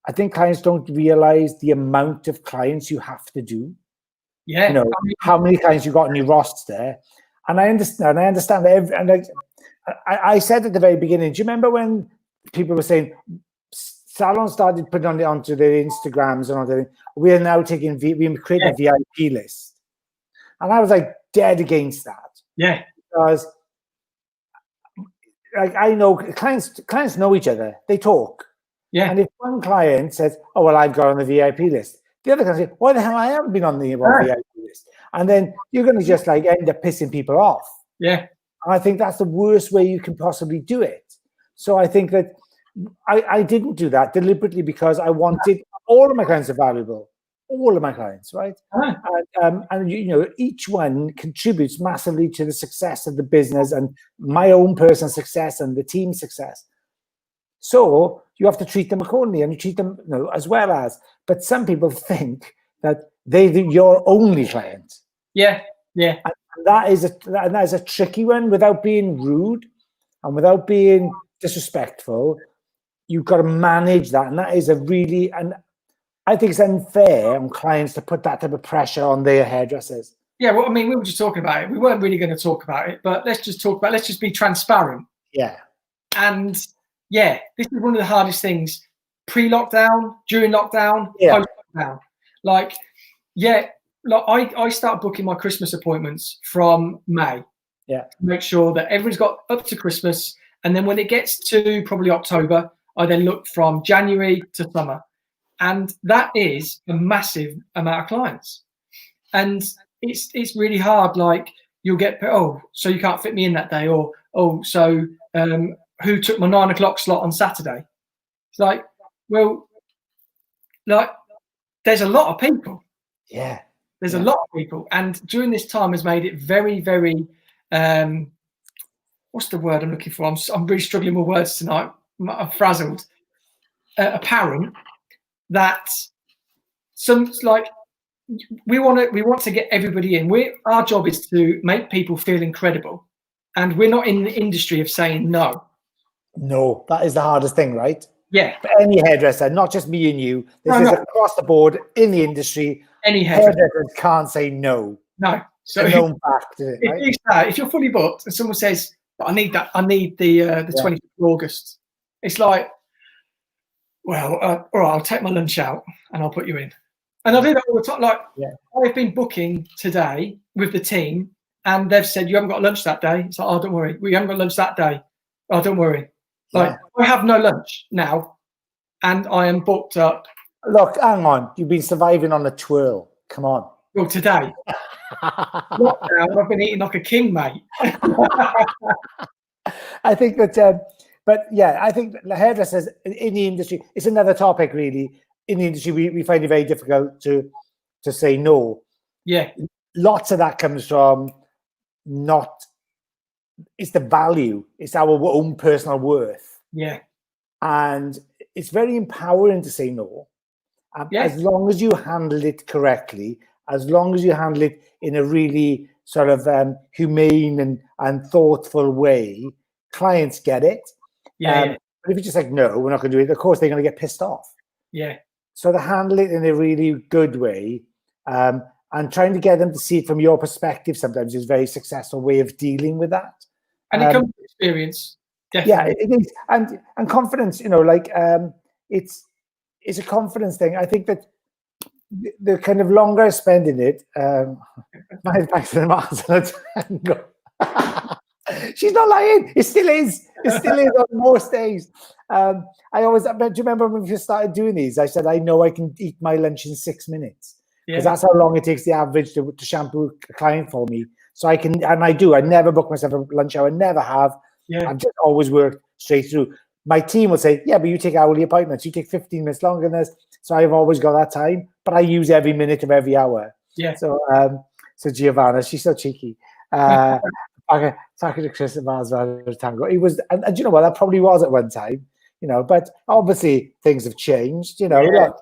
I think clients don't realize the amount of clients you have to do. Yeah. You know, how many clients you got on your roster. And I understand that. I said at the very beginning, do you remember when people were saying, salons started putting onto their Instagrams and all that, we are now we created a VIP list. And I was like dead against that. Yeah. Because like I know clients know each other. They talk. Yeah. And if one client says, "Oh well, I've got on the VIP list," the other client says, "Why the hell I haven't been on the VIP list?" And then you're going to just like end up pissing people off. Yeah. And I think that's the worst way you can possibly do it. So I think that I didn't do that deliberately because I wanted all of my clients are valuable. All of my clients, right? And you know, each one contributes massively to the success of the business and my own personal success and the team's success. So you have to treat them accordingly, and you treat them, you know, as well as. But some people think that they're your only client. Yeah, yeah. And that is a tricky one. Without being rude and without being disrespectful, you've got to manage that, and that is and I think it's unfair on clients to put that type of pressure on their hairdressers. Yeah, well, I mean, we were just talking about it. We weren't really going to talk about it, but let's just be transparent. Yeah. And yeah, this is one of the hardest things pre-lockdown, during lockdown, post-lockdown. Like, yeah, like I start booking my Christmas appointments from May. Yeah. To make sure that everyone's got up to Christmas. And then when it gets to probably October, I then look from January to summer. And that is a massive amount of clients. And it's really hard. Like you'll get, oh, so you can't fit me in that day, or oh, so who took my 9 o'clock slot on Saturday? It's like, well, like there's a lot of people. Yeah. There's a lot of people. And during this time has made it very, very, what's the word I'm looking for? I'm really struggling with words tonight. I'm frazzled. Apparent that we want to get everybody in. Our job is to make people feel incredible, and we're not in the industry of saying no. No, that is the hardest thing, right? Yeah. For any hairdresser, not just me and you. This is across the board in the industry. Any hairdressers can't say no. No. So if you're fully booked and someone says, I need the 20th of August, it's like, well, all right, I'll take my lunch out and I'll put you in. And I do that all the time. Like, I've been booking today with the team and they've said, you haven't got lunch that day. It's like, oh, don't worry. We haven't got lunch that day. Oh, don't worry. Like, I have no lunch now and I am booked up. Look, hang on. You've been surviving on a twirl. Come on. Well, today. Lockdown, I've been eating like a king, mate. I think that... But yeah, I think the hairdressers in the industry, it's another topic really. In the industry, we find it very difficult to say no. Yeah. Lots of that comes from it's the value, it's our own personal worth. Yeah. And it's very empowering to say no. As long as you handle it correctly, as long as you handle it in a really sort of humane and thoughtful way, clients get it. But if you're just like, no, we're not going to do it, of course they're going to get pissed off. Yeah. So to handle it in a really good way, and trying to get them to see it from your perspective sometimes is a very successful way of dealing with that. And it comes with experience. Definitely. Yeah, it is. And confidence, you know, like it's a confidence thing. I think that the kind of longer I spend in it, my back to the Mars and a tango. She's not lying. It still is. It still is on most days. I always, do you remember when we started doing these? I said, I know I can eat my lunch in 6 minutes because that's how long it takes the average to shampoo a client for me. So I can, and I do. I never book myself a lunch hour. Never have. I've just always worked straight through. My team will say, yeah, but you take hourly appointments. You take 15 minutes longer than this. So I've always got that time, but I use every minute of every hour. Yeah. So, so Giovanna, she's so cheeky. Talking to Chris at Mars Tango. It was, and you know what, that probably was at one time, you know, but obviously things have changed, you know, look,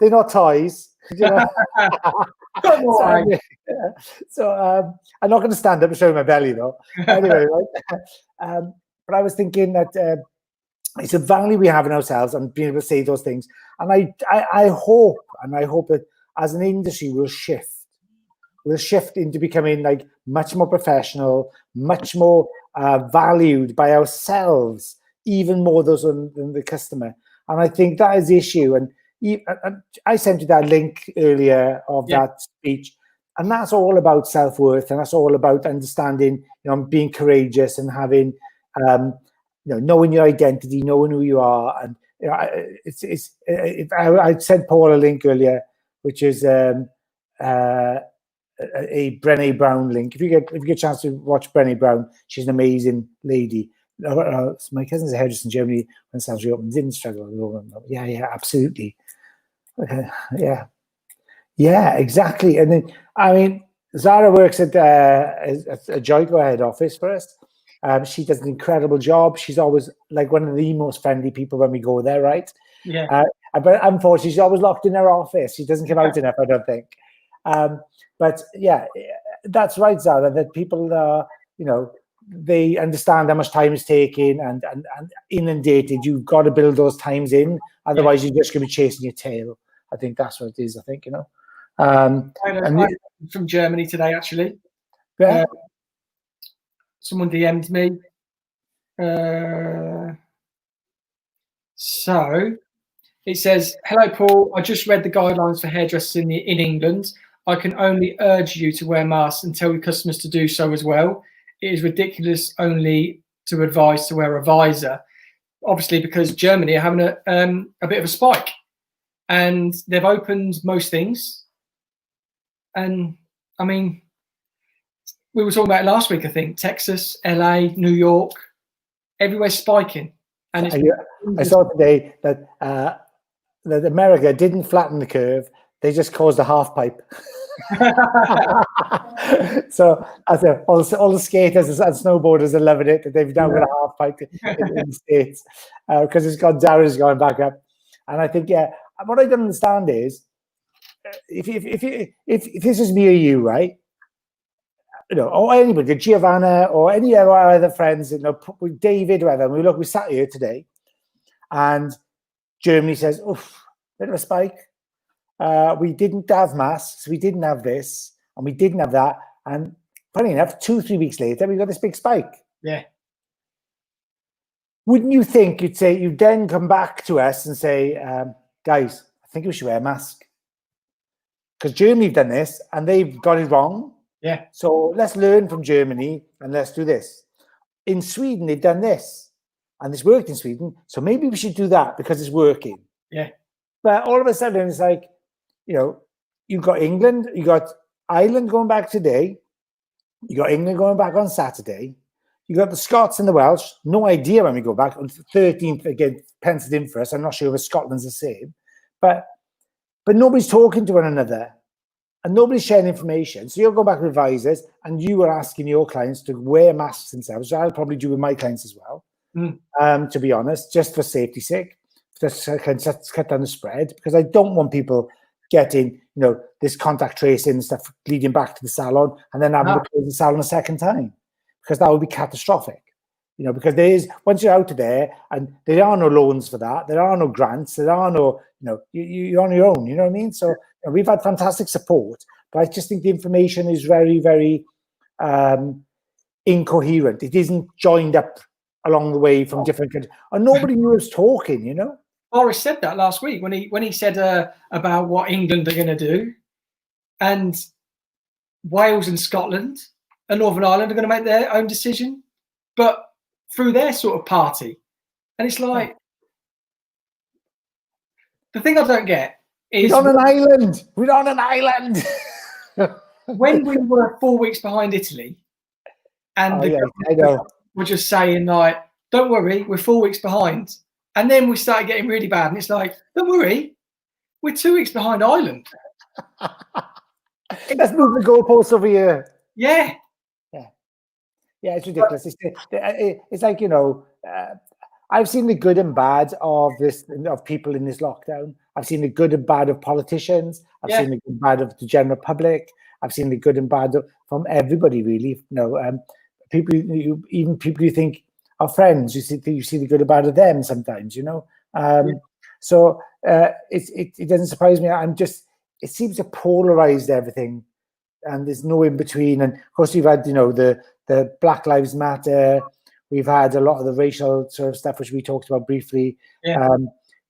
they're not toys. You know? So I'm not going to stand up and show my belly though. Anyway, right? But I was thinking that it's a value we have in ourselves and being able to say those things. And I hope that as an industry we'll shift into becoming like much more professional, much more valued by ourselves, even more than the customer. And I think that is the issue. And I sent you that link earlier of that speech, and that's all about self-worth, and that's all about understanding, being courageous and having, knowing your identity, knowing who you are. And I sent Paul a link earlier, which is a Brené Brown link. If you get a chance to watch Brené Brown, she's an amazing lady. My cousin's a hairdresser in Germany when salons reopened. Didn't struggle. Yeah, absolutely. Yeah, exactly. And then, I mean, Zara works at a Joico head office for us. She does an incredible job. She's always like one of the most friendly people when we go there, right? Yeah. But unfortunately, she's always locked in her office. She doesn't come out enough, I don't think. But yeah, that's right, Zara, that people are, they understand how much time is taking and inundated. You've got to build those times in. Otherwise, you're just going to be chasing your tail. I think that's what it is, I think, I'm from Germany today, actually. Yeah. Someone DM'd me. So it says, "Hello, Paul. I just read the guidelines for hairdressers in England. I can only urge you to wear masks and tell your customers to do so as well. It is ridiculous only to advise to wear a visor." Obviously, because Germany are having a bit of a spike, and they've opened most things. And I mean, we were talking about it last week. I think Texas, LA, New York, everywhere's spiking. And I saw today that that America didn't flatten the curve; they just caused a half pipe. So I said, all the skaters and snowboarders are loving it. That they've now got a half pipe in the States because it's gone down, it's going back up. And I think, what I don't understand is if this is me or you, right? Or anybody, Giovanna or any of our other friends, David, whatever. We sat here today, and Germany says, "Oof, bit of a spike. We didn't have masks, we didn't have this, and we didn't have that." And funny enough, 2-3 weeks later, we got this big spike. Yeah. Wouldn't you think you'd then come back to us and say, "Guys, I think we should wear a mask because Germany have done this and they've got it wrong. Yeah. So let's learn from Germany and let's do this." In Sweden, they've done this and it's worked in Sweden. So maybe we should do that because it's working. Yeah. But all of a sudden, it's like, you've got England, you got Ireland going back today, you got England going back on Saturday, you got the Scots and the Welsh, no idea when we go back. On the 13th, again, penciled in for us. I'm not sure if Scotland's the same. But nobody's talking to one another and nobody's sharing information. So you'll go back with advisors and you are asking your clients to wear masks themselves, which I'll probably do with my clients as well, to be honest, just for safety's sake. Just cut down the spread, because I don't want people getting, this contact tracing and stuff leading back to the salon and then having to close the salon a second time, because that would be catastrophic. Because once you're out of there, and there are no loans for that, there are no grants, there are no, you're on your own. You know what I mean? So we've had fantastic support, but I just think the information is very, very incoherent. It isn't joined up along the way from different countries, and nobody knew was talking. Boris said that last week when he said about what England are going to do, and Wales and Scotland and Northern Ireland are going to make their own decision, but through their sort of party. And it's like, the thing I don't get is... We're on an island. We're on an island. When we were 4 weeks behind Italy, and I know. We're just saying, like, don't worry, we're 4 weeks behind. And then we started getting really bad. And it's like, don't worry, we're 2 weeks behind Ireland. Let's move the goalposts over here. Yeah. Yeah, it's ridiculous. It's like, I've seen the good and bad of people in this lockdown. I've seen the good and bad of politicians. I've seen the good and bad of the general public. I've seen the good and bad from everybody, really. People, even people you think are friends, you see the good and bad of them sometimes. So it doesn't surprise me. It seems to polarize everything, and there's no in between. And of course, you've had the Black Lives Matter. We've had a lot of the racial sort of stuff, which we talked about briefly. Yeah.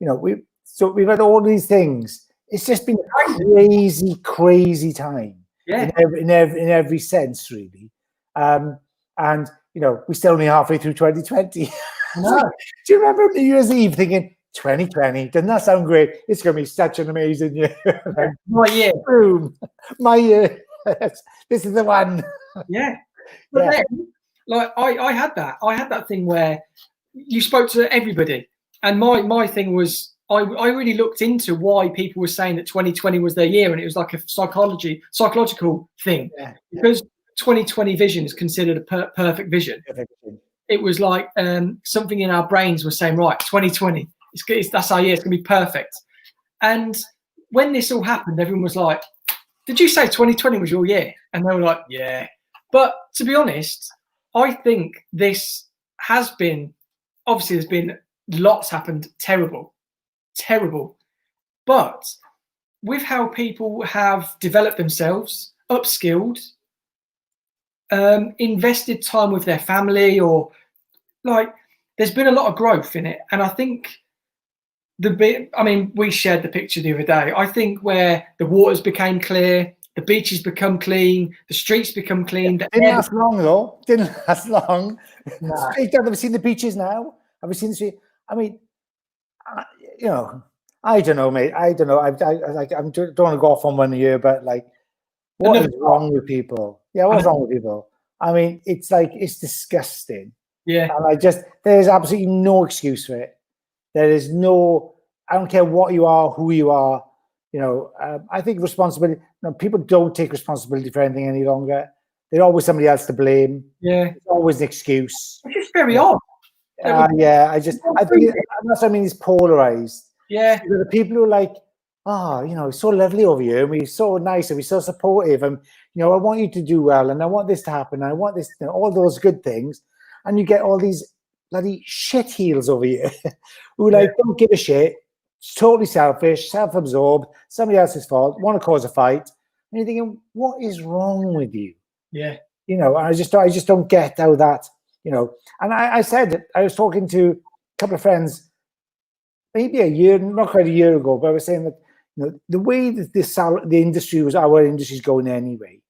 We've had all these things. It's just been a crazy time. Yeah. In every sense, really. And we're still only halfway through 2020. No. Do you remember New Year's Eve thinking 2020? Doesn't that sound great? It's going to be such an amazing year. My year. Boom. My year. This is the one. Yeah. But then, like I had that thing where you spoke to everybody, and my thing was I really looked into why people were saying that 2020 was their year, and it was like a psychological thing. Yeah. Because 2020 vision is considered a perfect vision. It was like something in our brains was saying, right, 2020, that's our year, it's gonna be perfect. And when this all happened, everyone was like, did you say 2020 was your year? And they were like, yeah. But to be honest, I think this has been, obviously there's been lots happened, terrible. But with how people have developed themselves, upskilled, invested time with their family, or like, there's been a lot of growth in it. And I think we shared the picture the other day. I think where the waters became clear, the beaches become clean, the streets become clean. Didn't last long, though. Didn't last long. No. Have you seen the beaches now? Have you seen the street? I mean, I don't know, mate. I don't know. I don't want to go off on one here, but like, what is wrong with people? Yeah, what's wrong with people? I mean, it's disgusting. Yeah. And there's absolutely no excuse for it. There is no, I don't care what you are, who you are. I think responsibility, people don't take responsibility for anything any longer. There's always somebody else to blame. Yeah. There's always an excuse. It's just very odd. I think that's what I mean, it's polarized. Yeah. The people who are like, it's so lovely over here, and we're so nice, and we're so supportive, and I want you to do well, and I want this to happen, and I want this, all those good things, and you get all these bloody shit heels over here who don't give a shit, totally selfish, self-absorbed, somebody else's fault, want to cause a fight, and you're thinking, what is wrong with you? Yeah. I just don't get how that, and I said, I was talking to a couple of friends maybe not quite a year ago, but I was saying that the way that our industry is going anyway,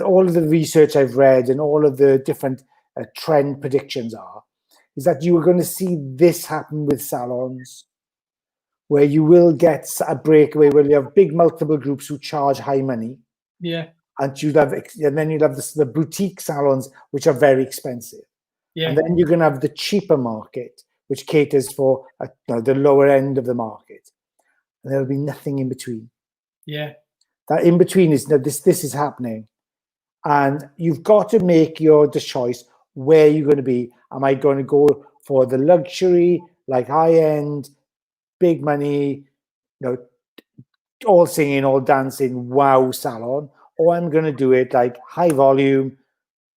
all of the research I've read and all of the different trend predictions is that you are going to see this happen with salons, where you will get a breakaway where you have big multiple groups who charge high money. Yeah. And then you'll have the boutique salons, which are very expensive. Yeah. And then you're going to have the cheaper market, which caters for the lower end of the market. And there'll be nothing in between. Yeah. That in between is this is happening. And you've got to make the choice where you're going to be. Am I going to go for the luxury, like high-end, big money, all singing, all dancing, wow salon? Or I'm going to do it like high volume,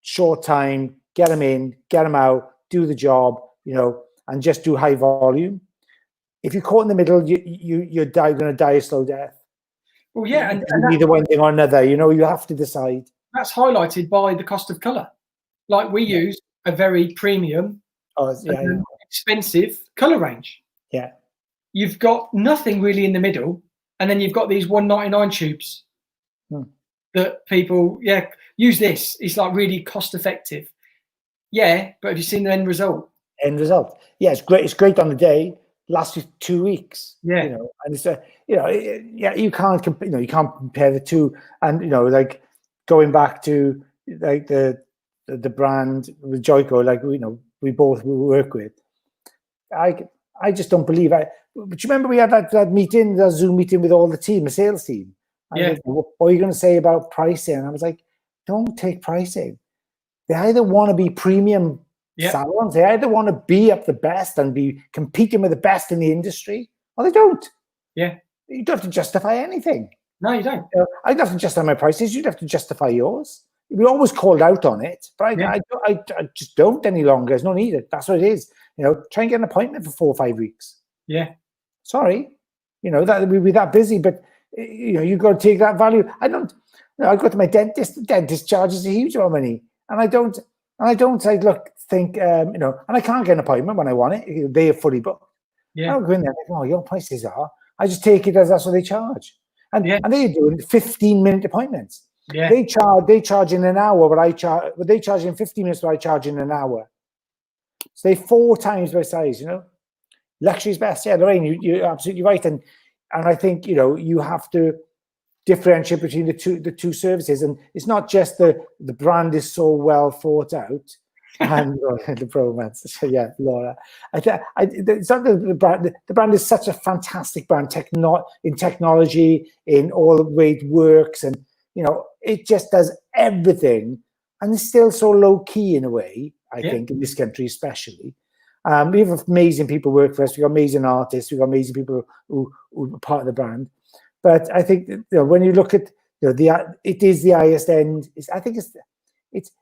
short time, get them in, get them out, do the job, and just do high volume. If you're caught in the middle, you're going to die a slow death. Well, yeah, and either one thing or another. You have to decide. That's highlighted by the cost of color. Like we use a very premium, expensive color range. Yeah, you've got nothing really in the middle, and then you've got these $1.99 tubes that people use. This it's like really cost effective. Yeah, but have you seen the end result? End result. Yeah, it's great. It's great on the day. Lasts you 2 weeks. Yeah, and it's you can't compare the two. And like going back to like the brand with Joico, we both work with. I just don't believe it. But you remember we had that meeting, that Zoom meeting with all the team, the sales team. And what are you going to say about pricing? And I was like, don't take pricing. They either want to be premium salons, they either want to be up the best and be competing with the best in the industry, or they don't. Yeah. You don't have to justify anything. No, you don't. I'd have to justify my prices. You'd have to justify yours. We always called out on it, but I just don't any longer. There's no need. That's what it is. Try and get an appointment for 4 or 5 weeks. Yeah. Sorry, that we'd be that busy, but you've got to take that value. I don't. I go to my dentist. The dentist charges a huge amount of money, and I don't. And I don't say, look, think, and I can't get an appointment when I want it. They are fully booked. Yeah. I don't go in there like, oh, your prices are. I just take it as that's what they charge. And they're doing 15-minute appointments. Yeah. They charge in an hour, but they charge in 15 minutes, but I charge in an hour. So they 4 times my size, Luxury is best. Yeah, Lorraine, you're absolutely right. And I think, you have to differentiate between the two services. And it's not just the brand is so well thought out. And the bromance. So yeah, Laura. It's not the brand. The brand is such a fantastic brand, in technology, in all the way it works, and it just does everything, and it's still so low key in a way. I think in this country, especially, we have amazing people work for us. We got amazing artists. We got amazing people who are part of the brand. But I think when you look at it is the highest end. I think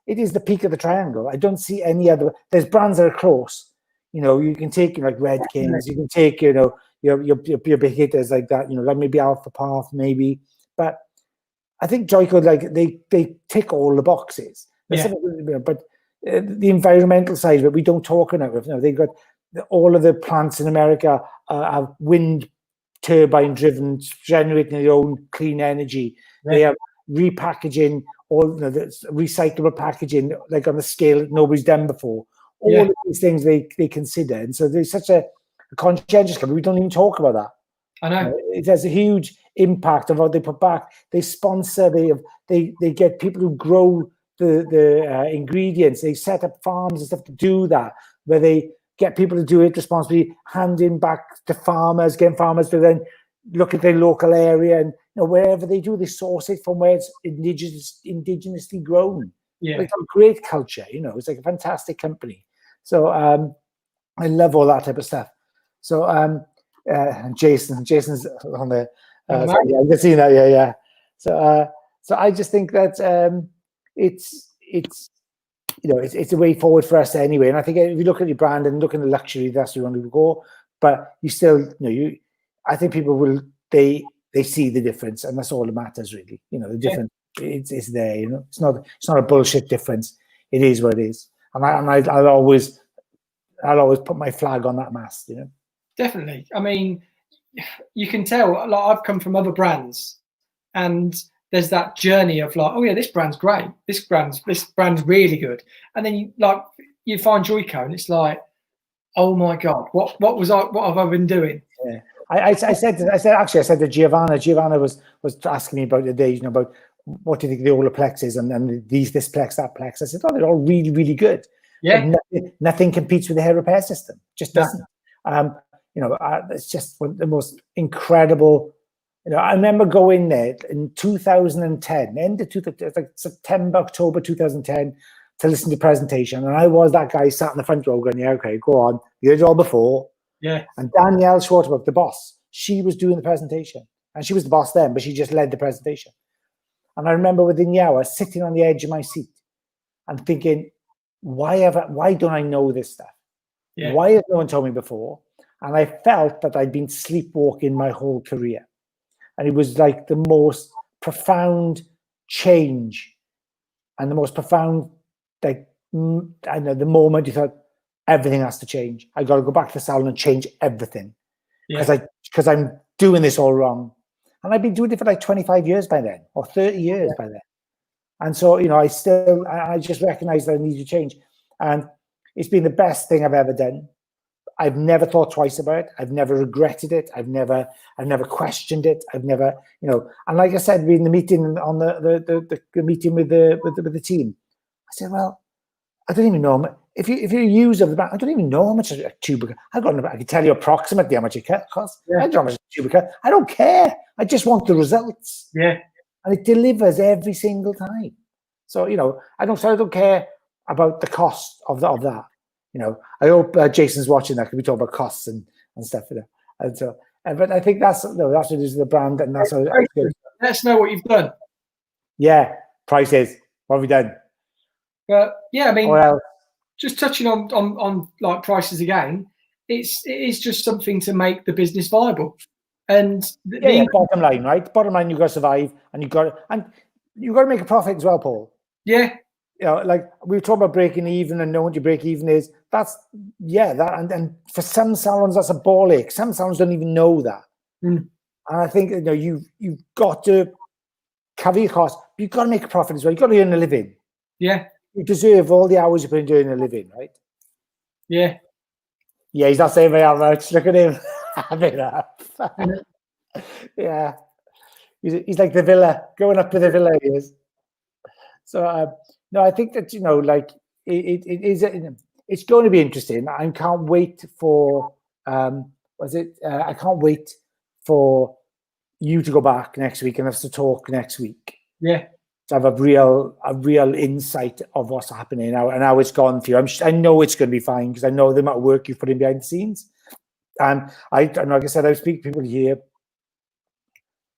it is the peak of the triangle. I don't see any other. There's brands that are close. You can take like Red Kings. You can take your big hitters like that. Like maybe Alpha Path, maybe. But I think Joico, like they tick all the boxes. But the environmental side of it, we don't talk enough. They've got all of the plants in America have wind turbine driven, generating their own clean energy. They have repackaging, all the recyclable packaging, like on a scale that nobody's done before. All of these things they consider, and so there's such a conscientious company. We don't even talk about that. I know it has a huge impact of what they put back. They sponsor. They get people who grow the ingredients. They set up farms and stuff to do that, where they get people to do it responsibly, handing back to farmers, getting farmers to then look at their local area, and wherever they do, they source it from where it's indigenously grown. Yeah, it's a great culture. It's like a fantastic company. So I love all that type of stuff. So Jason's on there. I've just seen that. Yeah. So I just think that it's a way forward for us anyway. And I think if you look at your brand and look at the luxury, that's where you want to go. But you still, I think people will, they see the difference, and that's all that matters really. The difference, it's there. It's not a bullshit difference. It is what it is. And I'll always put my flag on that mast. Definitely. I mean, you can tell. Like, I've come from other brands, and there's that journey of like, oh yeah, this brand's great. This brand's really good. And then you find Joico, and it's like, oh my god, what have I been doing? Yeah. I said to Giovanna. Giovanna was asking me about the day, about what do you think the Olaplex is, and this plex, that plex. I said, oh, they're all really, really good. Yeah. Nothing competes with the hair repair system. Just doesn't. It's just one of the most incredible. I remember going there in 2010, end of like September, October 2010, to listen to the presentation, and I was that guy sat in the front row going, "Yeah, okay, go on. You did it all before." Yeah. And Danielle Schwartzberg, the boss, she was doing the presentation, and she was the boss then, but she just led the presentation. And I remember within the hour sitting on the edge of my seat and thinking, why don't I know this stuff? Yeah. Why has no one told me before? And I felt that I'd been sleepwalking my whole career. And it was like the most profound change, and the most profound, the moment you thought everything has to change. I got to go back to the salon and change everything because I'm doing this all wrong. And I've been doing it for like 25 years by then, or 30 years by then. And so, I just recognize that I need to change. And it's been the best thing I've ever done. I've never thought twice about it. I've never regretted it. I've never questioned it. I've never, and like I said, in the meeting on the meeting with the team, I said, well, I don't even know if you're a user of the brand, I don't even know how much a tuber. I can tell you approximately how much it costs. Yeah. I don't know how much a tuber costs. I don't care. I just want the results. Yeah, and it delivers every single time. So I don't care about the cost of that. I hope Jason's watching that, because we talk about costs and stuff. And so But I think that's what it is, the brand, and that's how it's good. Let us know what you've done. Yeah, prices. What have we done? But yeah, I mean, Well, just touching on like prices again, it is just something to make the business viable. And bottom line, right? Bottom line, you got to survive, and you got to make a profit as well, Paul. Yeah. You know, like we were talking about breaking even and knowing what your break even is. That's and for some salons that's a ball ache. Some salons don't even know that. Mm. And I think you've got to cover your costs. But you've got to make a profit as well. You've got to earn a living. Yeah. You deserve all the hours you put into earning a living, right? Yeah. Yeah, he's not saying very much. Look at him. Having up. Yeah. He's like the villa, going up to the villa, he is. So, no, I think that, like, it's going to be interesting. I can't wait for, I can't wait for you to go back next week and us to talk next week. Yeah. To have a real insight of what's happening now and how it's gone for you. I know it's going to be fine because I know the amount of work you've put in behind the scenes. And like I said, I speak to people here.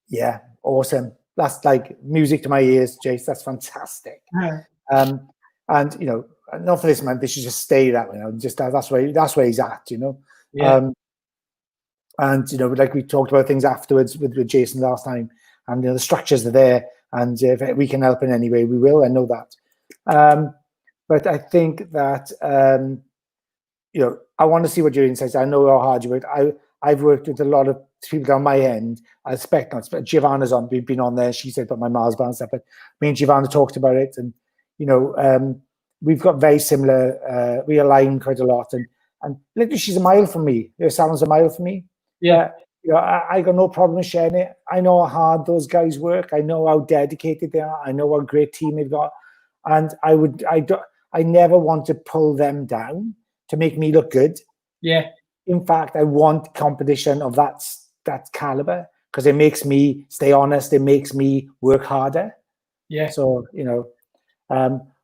Yeah, awesome. That's like music to my ears, Jace. That's fantastic. Yeah. And not for this man. They should just stay that way. Just that's where he's at. Yeah. And like we talked about things afterwards with Jason last time, and the structures are there, and if we can help in any way, we will. I know that. But I think that I want to see what your insights are. I know how hard you work. I've worked with a lot of people down my end. I expect not. But Giovanna's on. We've been on there. She said about my Mars bar and stuff. But me and Giovanna talked about it, and we've got very similar. We align quite a lot, and literally, she's a mile from me. Her salon's a mile from me. Yeah. I got no problem sharing it. I know how hard those guys work. I know how dedicated they are. I know what a great team they've got, and I never want to pull them down to make me look good. Yeah. In fact, I want competition of that caliber because it makes me stay honest. It makes me work harder. Yeah. So,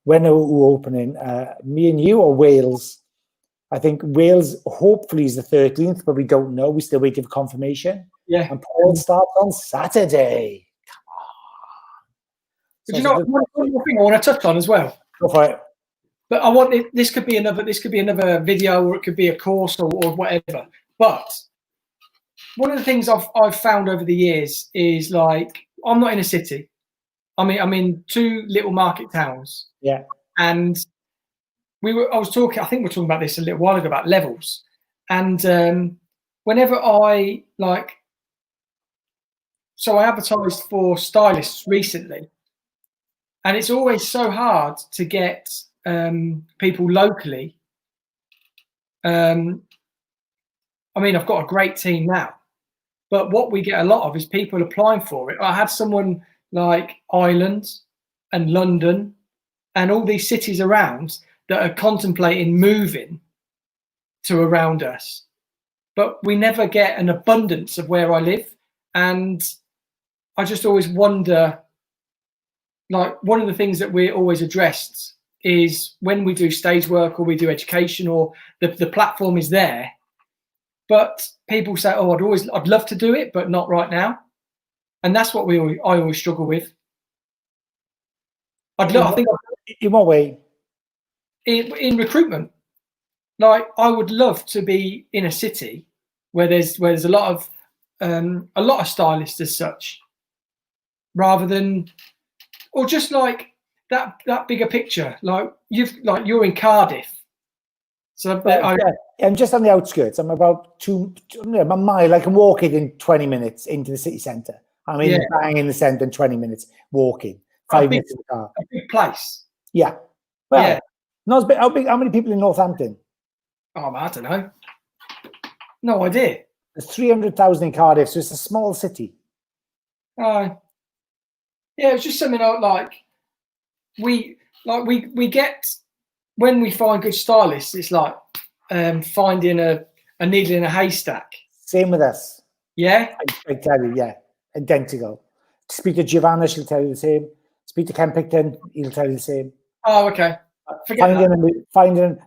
when are we opening? Me and you or Wales? I think Wales hopefully is the 13th, but we don't know. We're still waiting for confirmation. Yeah. And Paul starts on Saturday. Come on. But one more thing I want to touch on as well. Go for it. But I want it. This could be another video, or it could be a course, or whatever. But one of the things I've found over the years is, like, I'm not in a city. I'm in two little market towns. Yeah. And I think we were talking about this a little while ago about levels. And whenever I advertised for stylists recently, and it's always so hard to get people locally. I've got a great team now, but what we get a lot of is people applying for it. I had someone like Ireland and London and all these cities around that are contemplating moving to around us, but we never get an abundance of where I live. And I just always wonder, like, one of the things that we're always addressed is when we do stage work or we do education, or the platform is there, but people say, "Oh, I'd love to do it, but not right now," and that's what I always struggle with. I think in what way? In recruitment, like, I would love to be in a city where there's a lot of stylists as such, rather than, or just like that bigger picture. Like you're in Cardiff, so I'm just on the outskirts. I'm about a mile. I can walk it in 20 minutes into the city centre. I'm bang in the centre in 20 minutes walking. 5 minutes in the car. A big place. Yeah. Well, yeah. Not as big. How many people in Northampton? Oh, I don't know. No idea. There's 300,000 in Cardiff, so it's a small city. Yeah, it's just something like we get, when we find good stylists, it's like finding a needle in a haystack. Same with us. Yeah? I tell you, yeah. Identical. Speak to Giovanna, she'll tell you the same. Speak to Ken Picton, he'll tell you the same. Oh, okay. Finding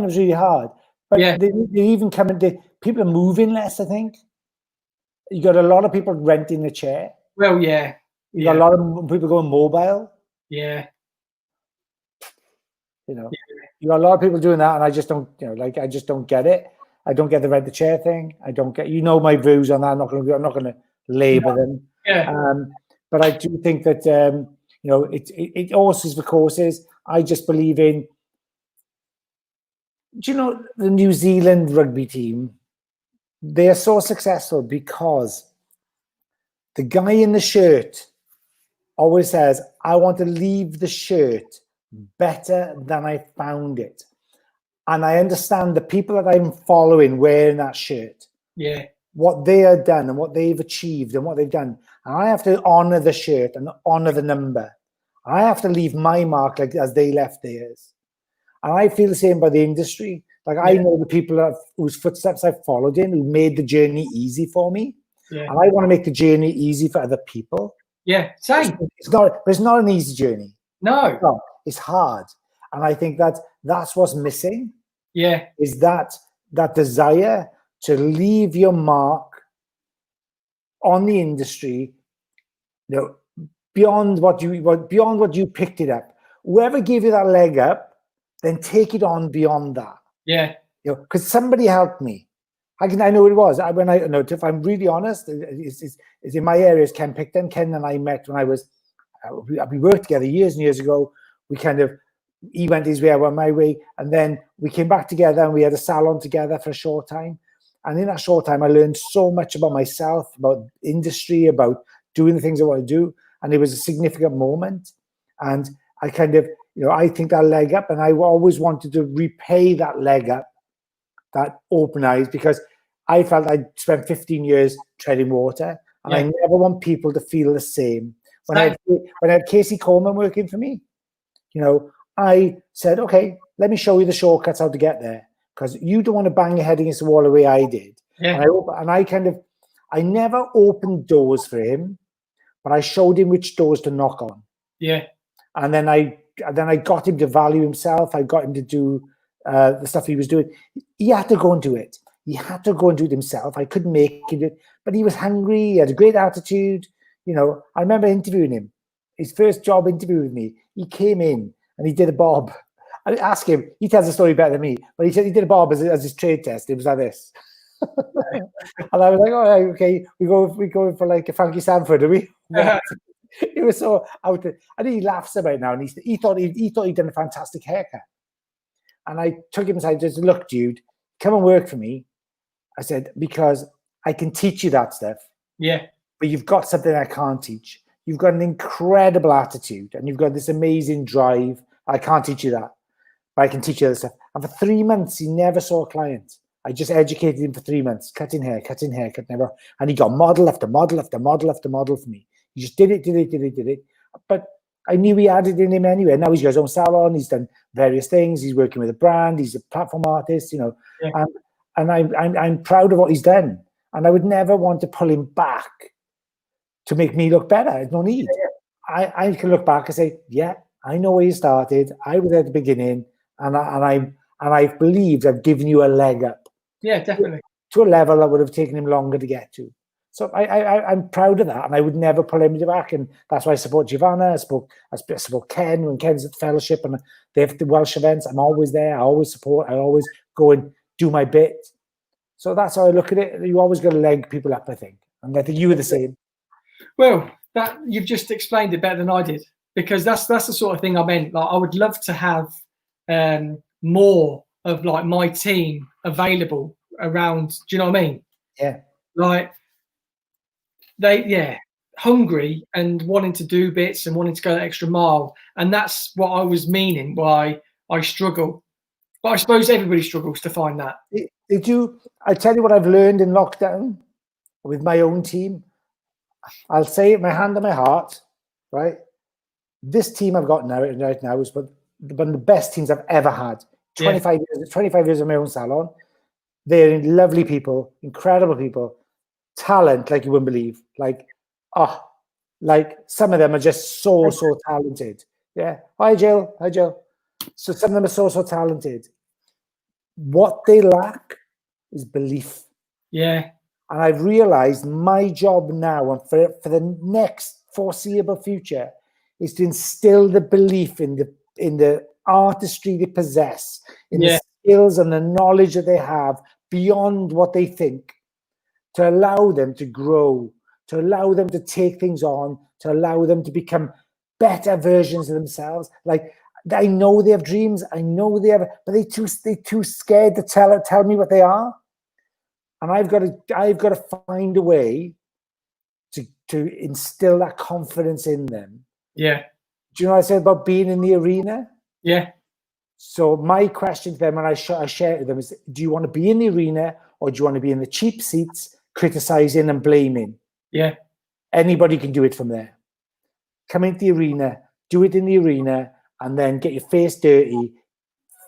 is really hard. But they even come in, people are moving less, I think. You got a lot of people renting a chair. Well, yeah. You got a lot of people going mobile. Yeah. You know, you got a lot of people doing that, and I just don't, I just don't get it. I don't get the rent the chair thing. I don't get, my views on that. I'm not going to labor them. Yeah. But I do think that it horses for courses. I just believe in. Do you know the New Zealand rugby team? They are so successful because the guy in the shirt always says, "I want to leave the shirt better than I found it." And I understand the people that I'm following wearing that shirt. Yeah. What they have done and what they've achieved and what they've done. And I have to honor the shirt and honor the number. I have to leave my mark as they left theirs. And I feel the same by the industry. Like I know the people whose footsteps I've followed in, who made the journey easy for me. Yeah. And I want to make the journey easy for other people. Yeah, same. It's not an easy journey. No, it's hard. And I think that's what's missing. Yeah. Is that desire to leave your mark on the industry, beyond what you picked it up. Whoever gave you that leg up, then take it on beyond that. Yeah. Because somebody helped me. I know it was. If I'm really honest, it's in my area is Ken Picton. Ken and I met when we worked together years and years ago. He went his way, I went my way. And then we came back together and we had a salon together for a short time. And in that short time, I learned so much about myself, about industry, about doing the things I want to do. And it was a significant moment. And I I think that leg up, and I always wanted to repay that leg up, that open eyes, because I felt I'd spent 15 years treading water. And I never want people to feel the same. When I had Casey Coleman working for me, I said, okay, let me show you the shortcuts how to get there, because you don't want to bang your head against the wall the way I did. Yeah. And I never opened doors for him, but I showed him which doors to knock on. Yeah. And then I got him to value himself. I got him to do the stuff he was doing. He had to go and do it. He had to go and do it himself. I couldn't make him do it, but he was hungry. He had a great attitude. I remember interviewing him. His first job interview with me, he came in and he did a bob. I asked him, he tells the story better than me, but he said he did a bob as his trade test. It was like this. And I was like, oh, okay, we go for like a Frankie Sanford, are we? It was so out there. And he laughs about it now, and he thought he'd done a fantastic haircut. And I took him aside and just, look, dude, come and work for me. I said, because I can teach you that stuff. Yeah. But you've got something I can't teach. You've got an incredible attitude and you've got this amazing drive. I can't teach you that, but I can teach you other stuff. And for 3 months, he never saw a client. I just educated him for 3 months, cutting hair, never. And he got model after model after model after model for me. He just did it. But I knew he had it in him anyway. Now he's got his own salon. He's done various things. He's working with a brand. He's a platform artist, Yeah. And I'm proud of what he's done. And I would never want to pull him back to make me look better. There's no need. Yeah. I can look back and say, yeah, I know where you started. I was at the beginning, and I believed I've given you a leg up. Yeah, definitely. To a level that would have taken him longer to get to. So I'm proud of that, and I would never pull him back. And that's why I support Giovanna. I support Ken when Ken's at the fellowship and they have the Welsh events. I'm always there. I always support. I always go and do my bit. So that's how I look at it. You always got to leg people up, I think. And I think you were the same. Well, that you've just explained it better than I did, because that's the sort of thing I meant. Like, I would love to have more of like my team available around. Do you know what I mean? Yeah. Like hungry and wanting to do bits and wanting to go that extra mile, and that's what I was meaning. Why I struggle, but I suppose everybody struggles to find that. Did you? I tell you what I've learned in lockdown with my own team. I'll say it, my hand on my heart, right? This team I've got right now is one of the best teams I've ever had. 25 years of my own salon. They're lovely people, incredible people, talent like you wouldn't believe. Like some of them are just so talented. Yeah. Hi, Jill. So some of them are so talented. What they lack is belief. Yeah. And I've realized my job now and for the next foreseeable future is to instill the belief in the artistry they possess, in the skills and the knowledge that they have beyond what they think, to allow them to grow, to allow them to take things on, to allow them to become better versions of themselves. Like, I know they have dreams, I know they have, but they're too scared to tell me what they are. And I've got to find a way to instill that confidence in them. Yeah. Do you know what I said about being in the arena? Yeah. So my question to them, and I share it with them, is: do you want to be in the arena, or do you want to be in the cheap seats, criticizing and blaming? Yeah. Anybody can do it from there. Come into the arena, do it in the arena, and then get your face dirty,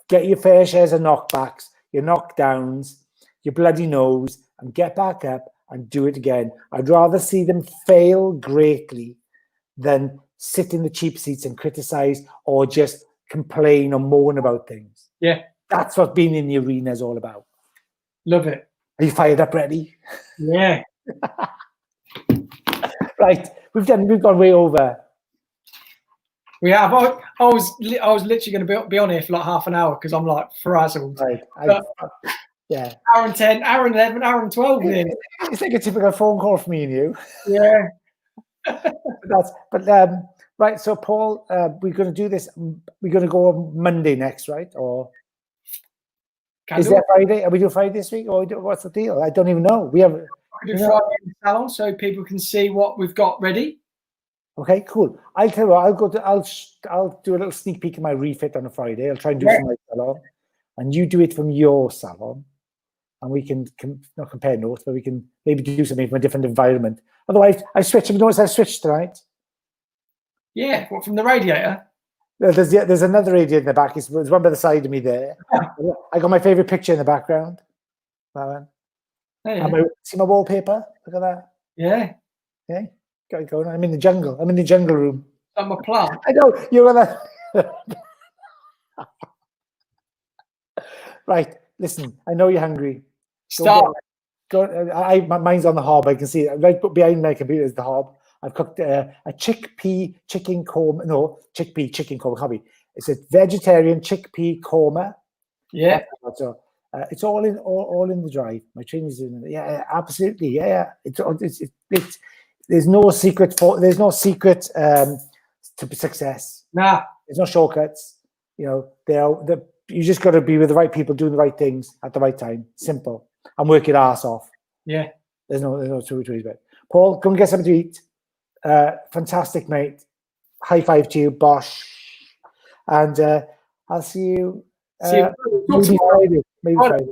get your fair shares of knockbacks, your knockdowns, your bloody nose, and get back up and do it again. I'd rather see them fail greatly than sit in the cheap seats and criticize or just complain or moan about things. Yeah. That's what being in the arena is all about. Love it. Are you fired up, ready? Yeah. Right. We've gone way over. We have. I was literally going to be on here for like half an hour because I'm like frazzled. Right. Yeah. Hour and 10, hour and 11, hour and 12 then. It's like a typical phone call for me and you. Yeah. Right. So Paul, we're going to do this. We're going to go on Monday next, right? Or is there Friday? Are we doing Friday this week? Or what's the deal? I don't even know. We have. I can do Friday in the salon so people can see what we've got ready. Okay, cool. I'll tell you what, I'll do a little sneak peek of my refit on a Friday. I'll try and do it from my salon, and you do it from your salon, and we can not compare notes, but we can maybe do something from a different environment. Otherwise, I switch. Have you noticed I switched tonight? Yeah, what, from the radiator? There's another radiator in the back. There's one by the side of me there. I got my favorite picture in the background. That one. Yeah. See my wallpaper? Look at that. Yeah. Okay. Got it going. I'm in the jungle. I'm in the jungle room. I'm a plant. I know. You're gonna. Right. Listen, I know you're hungry. Start. Mine's on the hob. I can see it. Right behind my computer is the hob. I've cooked a chickpea chicken korma. No, chickpea chicken korma. Hobby. It's a vegetarian chickpea korma. Yeah. So it's all in the drive. My trainees in it. Yeah, absolutely. Yeah. It's there's no secret to success. Nah. There's no shortcuts. You know, you just got to be with the right people, doing the right things at the right time. Simple. And work your ass off. Yeah. There's no two ways about it. Paul, come get something to eat. Fantastic, mate. High five to you, Bosh. And I'll see you. Maybe Friday.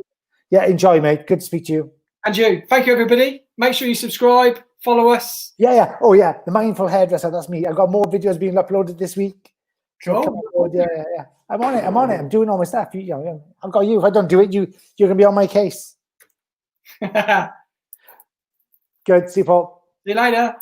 Yeah, enjoy, mate. Good to speak to you. And you. Thank you, everybody. Make sure you subscribe, follow us. Yeah. Oh, yeah. The Mindful Hairdresser. That's me. I've got more videos being uploaded this week. Cool. Yeah. I'm on it. I'm doing all my stuff. I've got you. If I don't do it, you're going to be on my case. Good. See you, Paul. See you later.